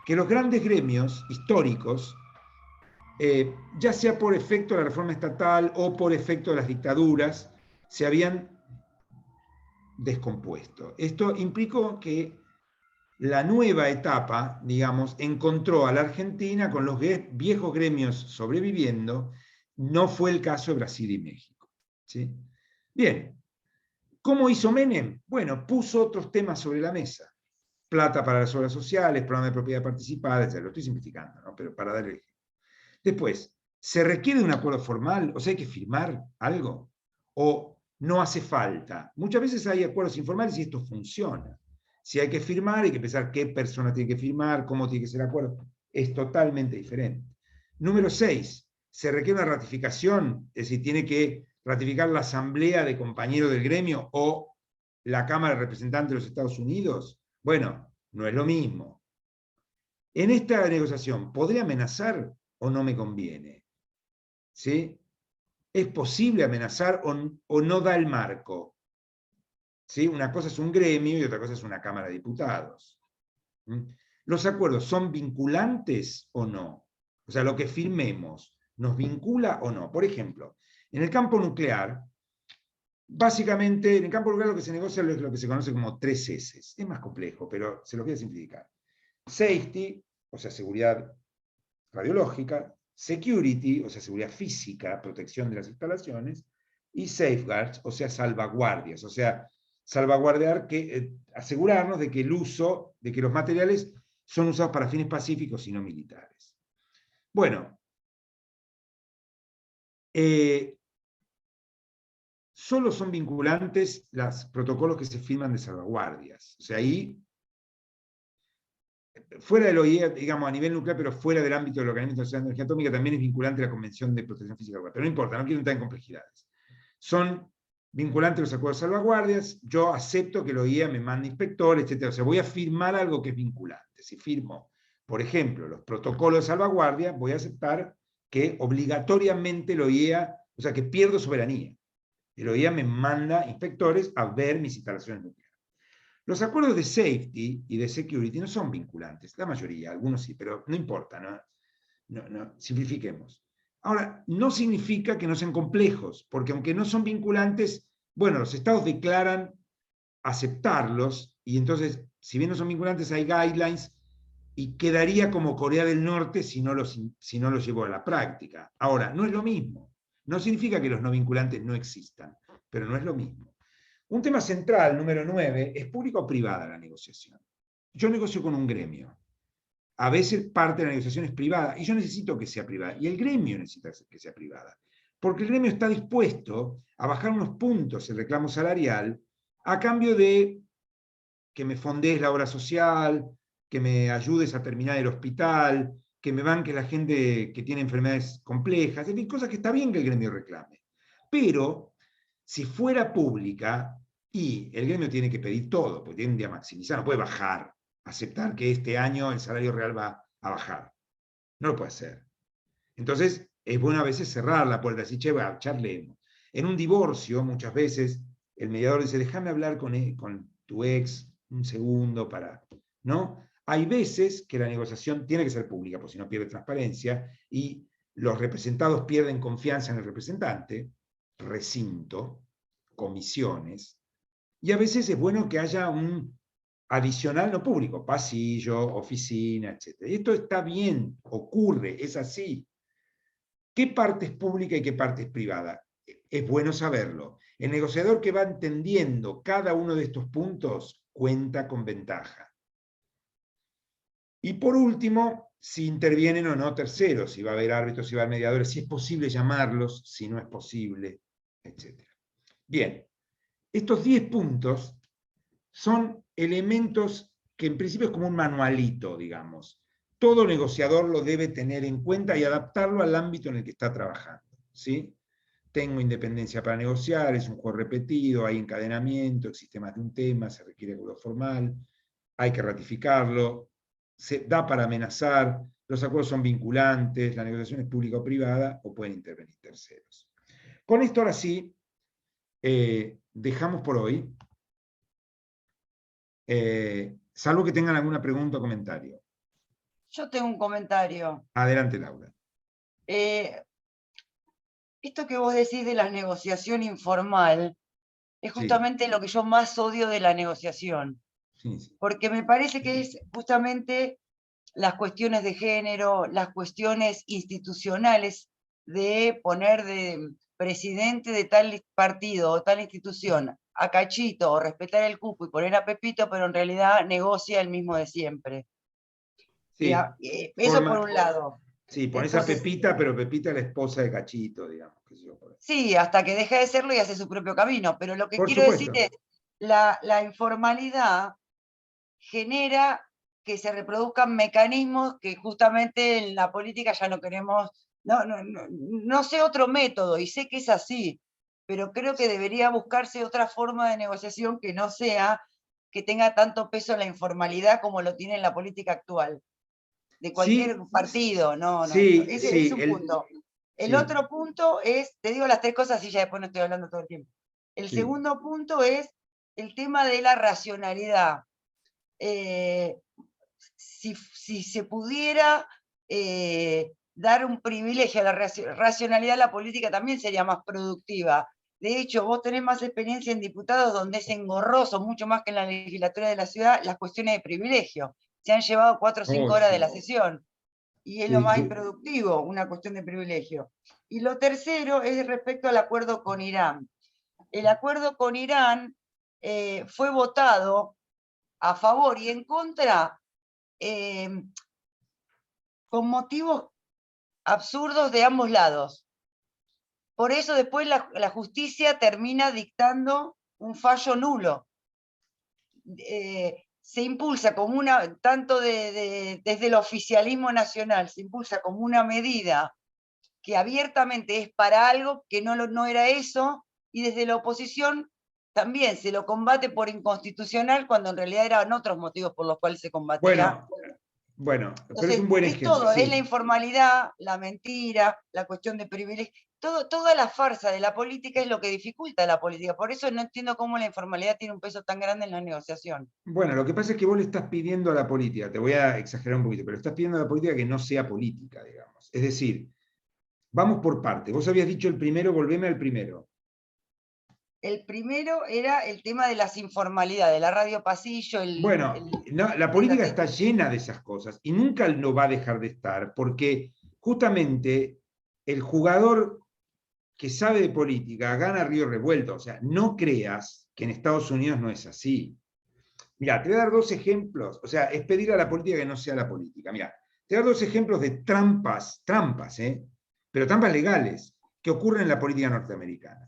S1: que los grandes gremios históricos, ya sea por efecto de la reforma estatal o por efecto de las dictaduras, se habían descompuesto. Esto implicó que la nueva etapa, digamos, encontró a la Argentina con los viejos gremios sobreviviendo. No fue el caso de Brasil y México, ¿sí? Bien, ¿cómo hizo Menem? Bueno, puso otros temas sobre la mesa. Plata para las obras sociales, programa de propiedad participada, etc. Lo estoy simplificando, ¿no? Pero para dar el ejemplo. Después, ¿se requiere un acuerdo formal? O sea, ¿hay que firmar algo? ¿O no hace falta? Muchas veces hay acuerdos informales y esto funciona. Si hay que firmar, hay que pensar qué persona tiene que firmar, cómo tiene que ser el acuerdo. Es totalmente diferente. Número 6, ¿se requiere una ratificación? Es decir, ¿tiene que ratificar la asamblea de compañeros del gremio o la Cámara de Representantes de los Estados Unidos? Bueno, no es lo mismo. En esta negociación, ¿podría amenazar o no me conviene? ¿Sí? ¿Es posible amenazar o no da el marco? ¿Sí? Una cosa es un gremio y otra cosa es una Cámara de Diputados. ¿Los acuerdos son vinculantes o no? O sea, lo que firmemos, ¿nos vincula o no? Por ejemplo, en el campo nuclear, básicamente, en el campo nuclear lo que se negocia es lo que se conoce como 3 S. Es más complejo, pero se lo voy a simplificar. Safety, o sea, seguridad radiológica; security, o sea, seguridad física, protección de las instalaciones; y safeguards, o sea, salvaguardias, o sea, salvaguardar, asegurarnos de que el uso, de que los materiales son usados para fines pacíficos y no militares. Bueno, solo son vinculantes los protocolos que se firman de salvaguardias. O sea, ahí, fuera del OIE, digamos, a nivel nuclear, pero fuera del ámbito del Organismo Internacional de Energía Atómica, también es vinculante la Convención de Protección Física Nuclear. Pero no importa, no quiero entrar en complejidades. Son vinculantes los acuerdos de salvaguardias. Yo acepto que el OIE me mande inspectores, etc. O sea, voy a firmar algo que es vinculante. Si firmo, por ejemplo, los protocolos de salvaguardia, voy a aceptar que obligatoriamente el OIE, o sea, que pierdo soberanía. El OIE me manda inspectores a ver mis instalaciones nucleares. Los acuerdos de safety y de security no son vinculantes, la mayoría, algunos sí, pero no importa, no, simplifiquemos. Ahora, no significa que no sean complejos, porque aunque no son vinculantes, bueno, los estados declaran aceptarlos, y entonces, si bien no son vinculantes, hay guidelines, y quedaría como Corea del Norte si no los llevó a la práctica. Ahora, no es lo mismo. No significa que los no vinculantes no existan, pero no es lo mismo. Un tema central, número 9, es pública o privada la negociación. Yo negocio con un gremio. A veces parte de la negociación es privada, y yo necesito que sea privada, y el gremio necesita que sea privada, porque el gremio está dispuesto a bajar unos puntos el reclamo salarial a cambio de que me fondees la obra social, que me ayudes a terminar el hospital, que me banque la gente que tiene enfermedades complejas, en fin, cosas que está bien que el gremio reclame. Pero, si fuera pública, y el gremio tiene que pedir todo, porque tiende a maximizar, no puede bajar, aceptar que este año el salario real va a bajar. No lo puede hacer. Entonces, es bueno a veces cerrar la puerta, decir, che, charlemos. En un divorcio, muchas veces, el mediador dice, déjame hablar con tu ex un segundo para... ¿no? Hay veces que la negociación tiene que ser pública, porque si no pierde transparencia, y los representados pierden confianza en el representante, recinto, comisiones, y a veces es bueno que haya un adicional no público, pasillo, oficina, etc. Y esto está bien, ocurre, es así. ¿Qué parte es pública y qué parte es privada? Es bueno saberlo. El negociador que va entendiendo cada uno de estos puntos cuenta con ventaja. Y por último, si intervienen o no terceros, si va a haber árbitros, si va a haber mediadores, si es posible llamarlos, si no es posible, etc. Bien, estos 10 puntos son elementos que en principio es como un manualito, digamos. Todo negociador lo debe tener en cuenta y adaptarlo al ámbito en el que está trabajando, ¿sí? Tengo independencia para negociar, es un juego repetido, hay encadenamiento, existe más de un tema, se requiere acuerdo formal, hay que ratificarlo, se da para amenazar, los acuerdos son vinculantes, la negociación es pública o privada, o pueden intervenir terceros. Con esto ahora sí, dejamos por hoy, salvo que tengan alguna pregunta o comentario.
S7: Yo tengo un comentario.
S1: Adelante, Laura.
S7: Esto que vos decís de la negociación informal es
S1: Sí.
S7: justamente lo que yo más odio de la negociación,
S1: Sí, sí.
S7: porque me parece que es justamente las cuestiones de género, las cuestiones institucionales de poner de presidente de tal partido o tal institución a Cachito o respetar el cupo y poner a Pepito, pero en realidad negocia el mismo de siempre.
S1: Sí,
S7: Eso por un lado.
S1: Sí, pones
S7: Entonces,
S1: a Pepita, pero Pepita es la esposa de Cachito, digamos. Qué sé yo, por ahí.
S7: sí, hasta que deja de serlo y hace su propio camino. Pero lo que
S1: Por
S7: quiero
S1: supuesto.
S7: decir es, la informalidad genera que se reproduzcan mecanismos que justamente en la política ya no queremos, no sé otro método, y sé que es así, pero creo que debería buscarse otra forma de negociación que no sea que tenga tanto peso la informalidad como lo tiene en la política actual, de cualquier partido,
S1: Sí,
S7: ese
S1: sí,
S7: es un punto. El
S1: sí.
S7: otro punto es, te digo las tres cosas y ya después no estoy hablando todo el tiempo. El
S1: Sí.
S7: segundo punto es el tema de la racionalidad. Si se pudiera dar un privilegio a la racionalidad, la política también sería más productiva. De hecho, vos tenés más experiencia en diputados donde es engorroso, mucho más que en la legislatura de la ciudad, las cuestiones de privilegio. Se han llevado 4 o 5 horas
S1: sí.
S7: de la sesión. Y es
S1: Sí,
S7: lo más improductivo, una cuestión de privilegio. Y lo tercero es respecto al acuerdo con Irán. El acuerdo con Irán fue votado a favor y en contra con motivos absurdos de ambos lados. Por eso después la justicia termina dictando un fallo nulo. Se impulsa como una, tanto desde el oficialismo nacional, se impulsa como una medida que abiertamente es para algo que no era eso, y desde la oposición también se lo combate por inconstitucional cuando en realidad eran otros motivos por los cuales se combatía.
S1: Bueno,
S7: Entonces,
S1: pero es un buen ejemplo.
S7: todo,
S1: Sí.
S7: es la informalidad, la mentira, la cuestión de privilegio, toda la farsa de la política es lo que dificulta la política. Por eso no entiendo cómo la informalidad tiene un peso tan grande en la negociación.
S1: Bueno, lo que pasa es que vos le estás pidiendo a la política, te voy a exagerar un poquito, pero estás pidiendo a la política que no sea política, digamos. Es decir, vamos por parte. Vos habías dicho el primero, volveme al primero.
S7: El primero era el tema de las informalidades, la radio pasillo.
S1: La política está llena de esas cosas y nunca lo va a dejar de estar, porque justamente el jugador que sabe de política gana río revuelto. O sea, no creas que en Estados Unidos no es así. Mira, te voy a dar 2 ejemplos. O sea, es pedir a la política que no sea la política. Mira, te voy a dar 2 ejemplos de trampas, pero trampas legales, que ocurren en la política norteamericana.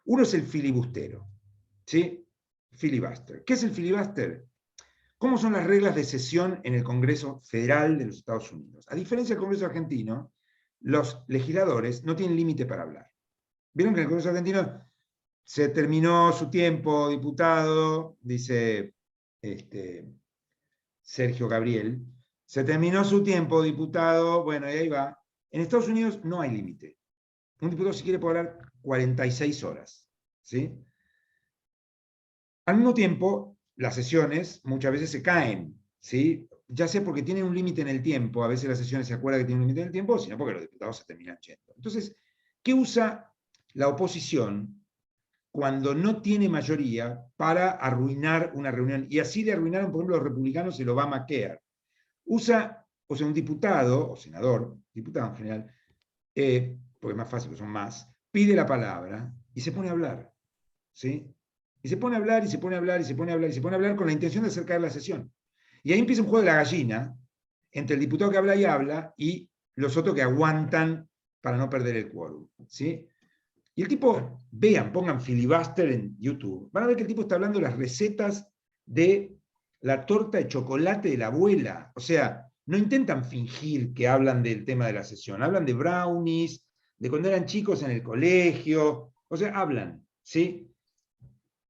S1: Uno es el filibustero, ¿sí? Filibuster. ¿Qué es el filibuster? ¿Cómo son las reglas de sesión en el Congreso Federal de los Estados Unidos? A diferencia del Congreso argentino, los legisladores no tienen límite para hablar. ¿Vieron que en el Congreso argentino se terminó su tiempo, diputado, dice Sergio Gabriel, se terminó su tiempo, diputado, bueno, y ahí va. En Estados Unidos no hay límite. Un diputado si quiere puede hablar 46 horas, ¿sí? Al mismo tiempo, las sesiones muchas veces se caen, ¿sí? Ya sea porque tienen un límite en el tiempo, a veces las sesiones se acuerdan que tienen un límite en el tiempo, sino porque los diputados se terminan yendo. Entonces, ¿qué usa la oposición cuando no tiene mayoría para arruinar una reunión? Y así le arruinaron, por ejemplo, los republicanos el Obamacare. Usa, o sea, un diputado, o senador, diputado en general, porque es más fácil, porque son más, pide la palabra y se pone a hablar, ¿sí? Y se pone a hablar, y se pone a hablar, y se pone a hablar, y se pone a hablar con la intención de acercar la sesión. Y ahí empieza un juego de la gallina entre el diputado que habla y los otros que aguantan para no perder el quórum, ¿sí? Y el tipo, vean, pongan filibuster en YouTube, van a ver que el tipo está hablando de las recetas de la torta de chocolate de la abuela. O sea, no intentan fingir que hablan del tema de la sesión, hablan de brownies, de cuando eran chicos en el colegio, o sea, hablan, ¿sí?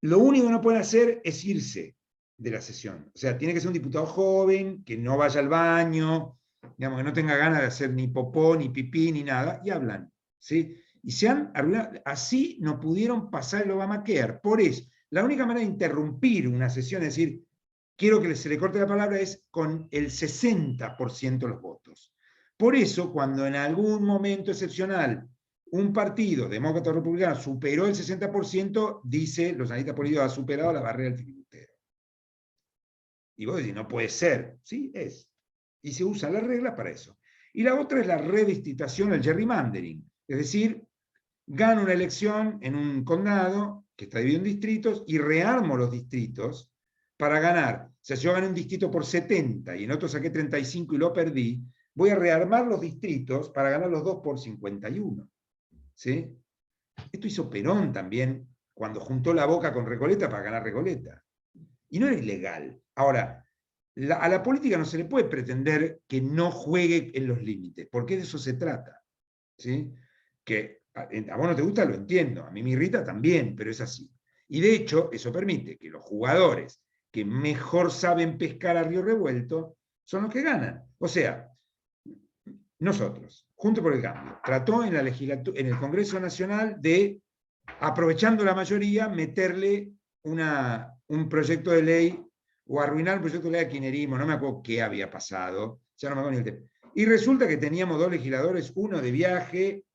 S1: Lo único que no pueden hacer es irse de la sesión. O sea, tiene que ser un diputado joven, que no vaya al baño, digamos, que no tenga ganas de hacer ni popó, ni pipí, ni nada, y hablan, ¿sí? Y se han arruinado, así no pudieron pasar el Obamacare. Por eso, la única manera de interrumpir una sesión, es decir, quiero que se le corte la palabra, es con el 60% de los votos. Por eso, cuando en algún momento excepcional un partido, demócrata o republicano, superó el 60%, dice, los analistas políticos, ha superado la barrera del filibustero. Y vos decís, no puede ser. Sí, es. Y se usan las reglas para eso. Y la otra es la redistritación, el gerrymandering. Es decir, gano una elección en un condado que está dividido en distritos y rearmo los distritos para ganar. O sea, si yo gané un distrito por 70 y en otro saqué 35 y lo perdí, voy a rearmar los distritos para ganar los dos por 51. ¿Sí? Esto hizo Perón también cuando juntó la Boca con Recoleta para ganar Recoleta. Y no era ilegal. Ahora, a la política no se le puede pretender que no juegue en los límites, porque de eso se trata. ¿Sí? Que a vos no te gusta, lo entiendo, a mí me irrita también, pero es así. Y de hecho, eso permite que los jugadores que mejor saben pescar a río revuelto son los que ganan. O sea, nosotros, Juntos por el Cambio, trató en el Congreso Nacional de, aprovechando la mayoría, meterle un proyecto de ley o arruinar un proyecto de ley a kirchnerismo, no me acuerdo qué había pasado, ya no me acuerdo ni el tema. Y resulta que teníamos dos legisladores, uno de viaje,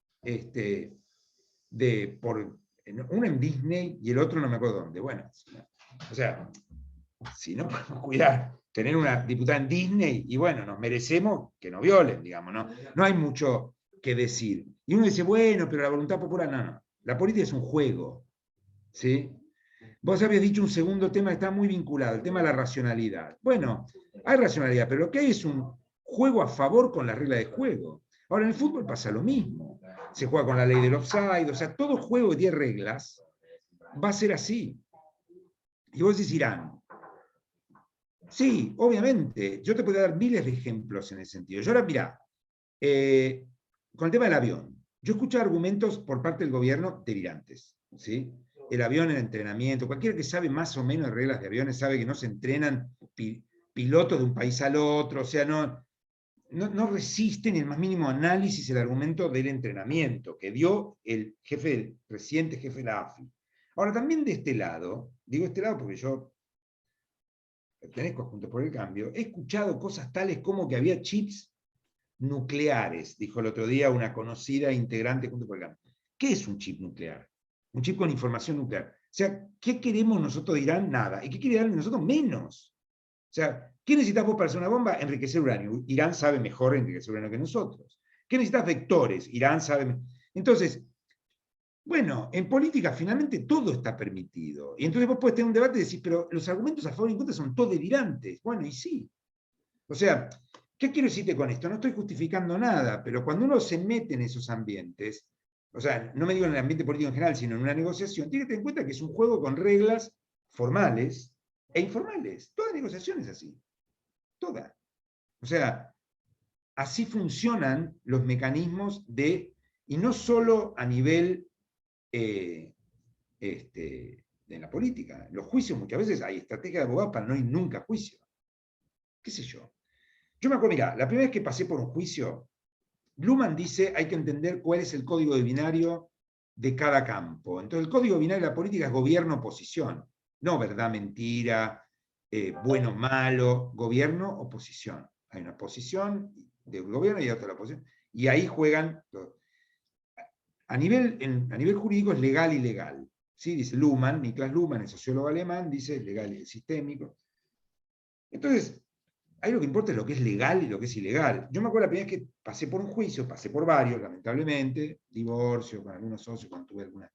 S1: uno en Disney y el otro no me acuerdo dónde. Bueno, o sea, si no podemos cuidar tener una diputada en Disney, y bueno, nos merecemos que nos violen, digamos, ¿no? No hay mucho que decir. Y uno dice, bueno, pero la voluntad popular, no. La política es un juego, ¿sí? Vos habías dicho un segundo tema que está muy vinculado, el tema de la racionalidad. Bueno, hay racionalidad, pero lo que hay es un juego a favor con la regla de juego. Ahora, en el fútbol pasa lo mismo. Se juega con la ley del offside, o sea, todo juego de 10 reglas va a ser así. Y vos decís, Irán. Sí, obviamente. Yo te puedo dar miles de ejemplos en ese sentido. Yo ahora, mirá, con el tema del avión, yo escucho argumentos por parte del gobierno delirantes, ¿sí? El avión en entrenamiento, cualquiera que sabe más o menos de reglas de aviones sabe que no se entrenan pilotos de un país al otro, o sea, no resisten el más mínimo análisis el argumento del entrenamiento que dio el reciente jefe de la AFI. Ahora, también de este lado, digo este lado porque yo pertenezco a Juntos por el Cambio, he escuchado cosas tales como que había chips nucleares, dijo el otro día una conocida integrante de Juntos por el Cambio. ¿Qué es un chip nuclear? Un chip con información nuclear. O sea, ¿qué queremos nosotros de Irán? Nada. ¿Y qué quiere Irán de nosotros? Menos. O sea, ¿qué necesitas vos para hacer una bomba? Enriquecer uranio. Irán sabe mejor enriquecer uranio que nosotros. ¿Qué necesitas? Vectores. Irán sabe. Entonces, bueno, en política finalmente todo está permitido. Y entonces vos podés tener un debate y decir, pero los argumentos a favor y en contra son todos delirantes. Bueno, y sí. O sea, ¿qué quiero decirte con esto? No estoy justificando nada, pero cuando uno se mete en esos ambientes, o sea, no me digo en el ambiente político en general, sino en una negociación, tiene que tener en cuenta que es un juego con reglas formales e informales. Toda negociación es así. Toda. O sea, así funcionan los mecanismos y no solo a nivel de la política. Los juicios muchas veces hay estrategias de abogados para no ir nunca a juicio. ¿Qué sé yo? Yo me acuerdo, mirá, la primera vez que pasé por un juicio, Luhmann dice hay que entender cuál es el código de binario de cada campo. Entonces el código binario de la política es gobierno-oposición, no verdad, mentira, bueno, malo, gobierno-oposición. Hay una posición del gobierno y otra de la oposición. Y ahí juegan... A nivel jurídico es legal y ilegal. ¿Sí? Dice Luhmann, Niklas Luhmann, el sociólogo alemán, dice legal y sistémico. Entonces, ahí lo que importa es lo que es legal y lo que es ilegal. Yo me acuerdo la primera vez que pasé por un juicio, pasé por varios, lamentablemente, divorcio, con algunos socios, cuando tuve alguna.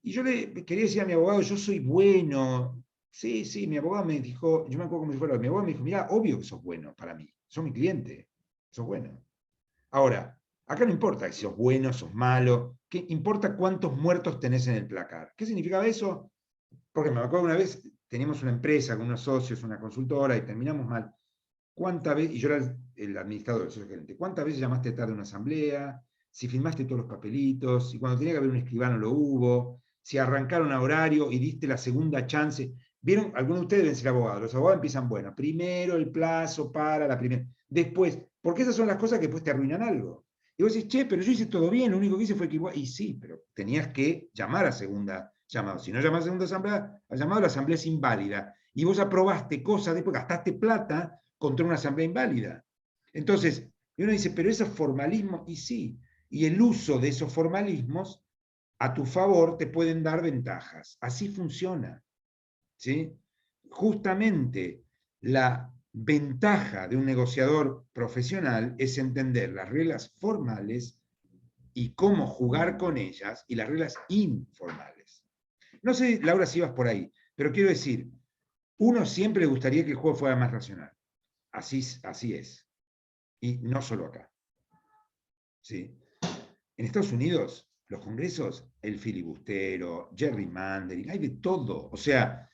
S1: Y yo le quería decir a mi abogado, yo soy bueno. Sí, mi abogado me dijo, yo me acuerdo como si fuera, mi abogado me dijo, mira, obvio que sos bueno para mí, sos mi cliente, sos bueno. Ahora, Acá no importa si sos bueno, sos malo, ¿qué importa cuántos muertos tenés en el placar? ¿Qué significaba eso? Porque me acuerdo una vez, teníamos una empresa con unos socios, una consultora, y terminamos mal. ¿Cuántas veces, y yo era el administrador, el socio gerente, cuántas veces llamaste tarde a una asamblea? Si firmaste todos los papelitos, si cuando tenía que haber un escribano lo hubo, si arrancaron a horario y diste la segunda chance. ¿Vieron? Algunos de ustedes deben ser abogados. Los abogados empiezan, bueno, primero el plazo para la primera. Después, porque esas son las cosas que después te arruinan algo. Y vos decís, che, pero yo hice todo bien, lo único que hice fue que igual. Y sí, pero tenías que llamar a segunda llamado. Si no llamas a segunda asamblea, al llamado la asamblea es inválida. Y vos aprobaste cosas, después gastaste plata contra una asamblea inválida. Entonces, uno dice, pero esos formalismos, y sí, y el uso de esos formalismos a tu favor te pueden dar ventajas. Así funciona. ¿Sí? Justamente la ventaja de un negociador profesional es entender las reglas formales y cómo jugar con ellas, y las reglas informales. No sé, Laura, si ibas por ahí, pero quiero decir, uno siempre le gustaría que el juego fuera más racional. Así es. Y no solo acá. ¿Sí? En Estados Unidos, los congresos, el filibustero, gerrymandering, hay de todo. O sea,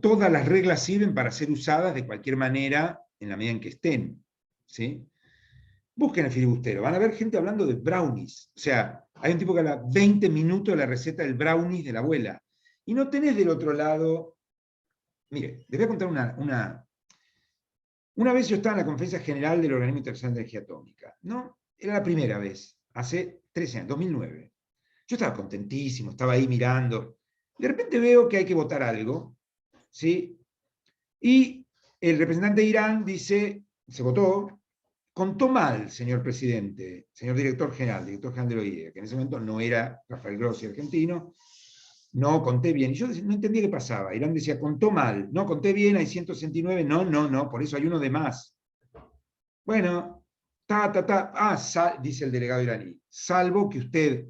S1: todas las reglas sirven para ser usadas de cualquier manera en la medida en que estén. ¿Sí? Busquen el filibustero, van a ver gente hablando de brownies. O sea, hay un tipo que habla 20 minutos de la receta del brownies de la abuela. Y no tenés del otro lado... Mire, les voy a contar una vez yo estaba en la conferencia general del Organismo Internacional de Energía Atómica. ¿No? Era la primera vez, hace 13 años, 2009. Yo estaba contentísimo, estaba ahí mirando. De repente veo que hay que votar algo, ¿sí? Y el representante de Irán dice, se votó, contó mal, señor presidente, señor director general de la OIE, que en ese momento no era Rafael Grossi, argentino, no, conté bien. Y yo no entendía qué pasaba. Irán decía, contó mal, no, conté bien, hay 169, no, por eso hay uno de más. Bueno, dice el delegado iraní, salvo que usted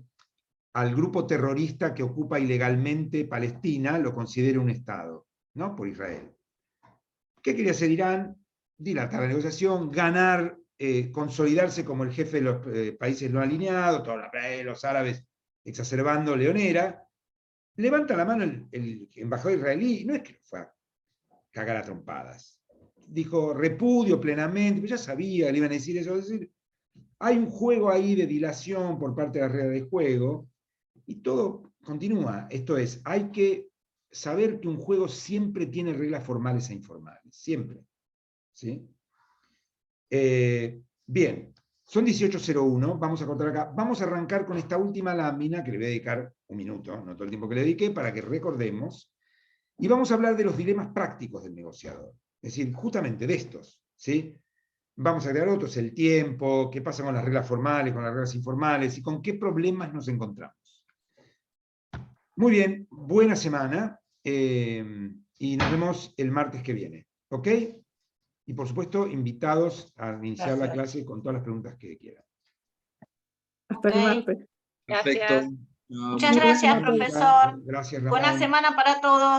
S1: al grupo terrorista que ocupa ilegalmente Palestina lo considere un Estado, ¿no? Por Israel. ¿Qué quería hacer Irán? Dilatar la negociación, ganar, consolidarse como el jefe de los países no alineados, todos los árabes exacerbando leonera. Levanta la mano el embajador israelí, no es que fue a cagar a trompadas. Dijo, repudio plenamente, pero ya sabía que le iban a decir eso. Es decir, hay un juego ahí de dilación por parte de la regla de juego, y todo continúa. Esto es, hay que saber que un juego siempre tiene reglas formales e informales, siempre. ¿Sí? Bien, son 18:01, vamos a cortar acá. Vamos a arrancar con esta última lámina, que le voy a dedicar un minuto, no todo el tiempo que le dediqué, para que recordemos, y vamos a hablar de los dilemas prácticos del negociador. Es decir, justamente de estos. ¿Sí? Vamos a agregar otros, el tiempo, qué pasa con las reglas formales, con las reglas informales, y con qué problemas nos encontramos. Muy bien, buena semana, y nos vemos el martes que viene. ¿Ok? Y por supuesto, invitados a iniciar la clase con todas las preguntas que quieran.
S6: Hasta el
S2: Ok.
S6: martes.
S2: Gracias.
S8: Perfecto.
S2: Muchas gracias, profesor.
S1: Gracias,
S2: Buena
S1: Ramón.
S2: semana para todos.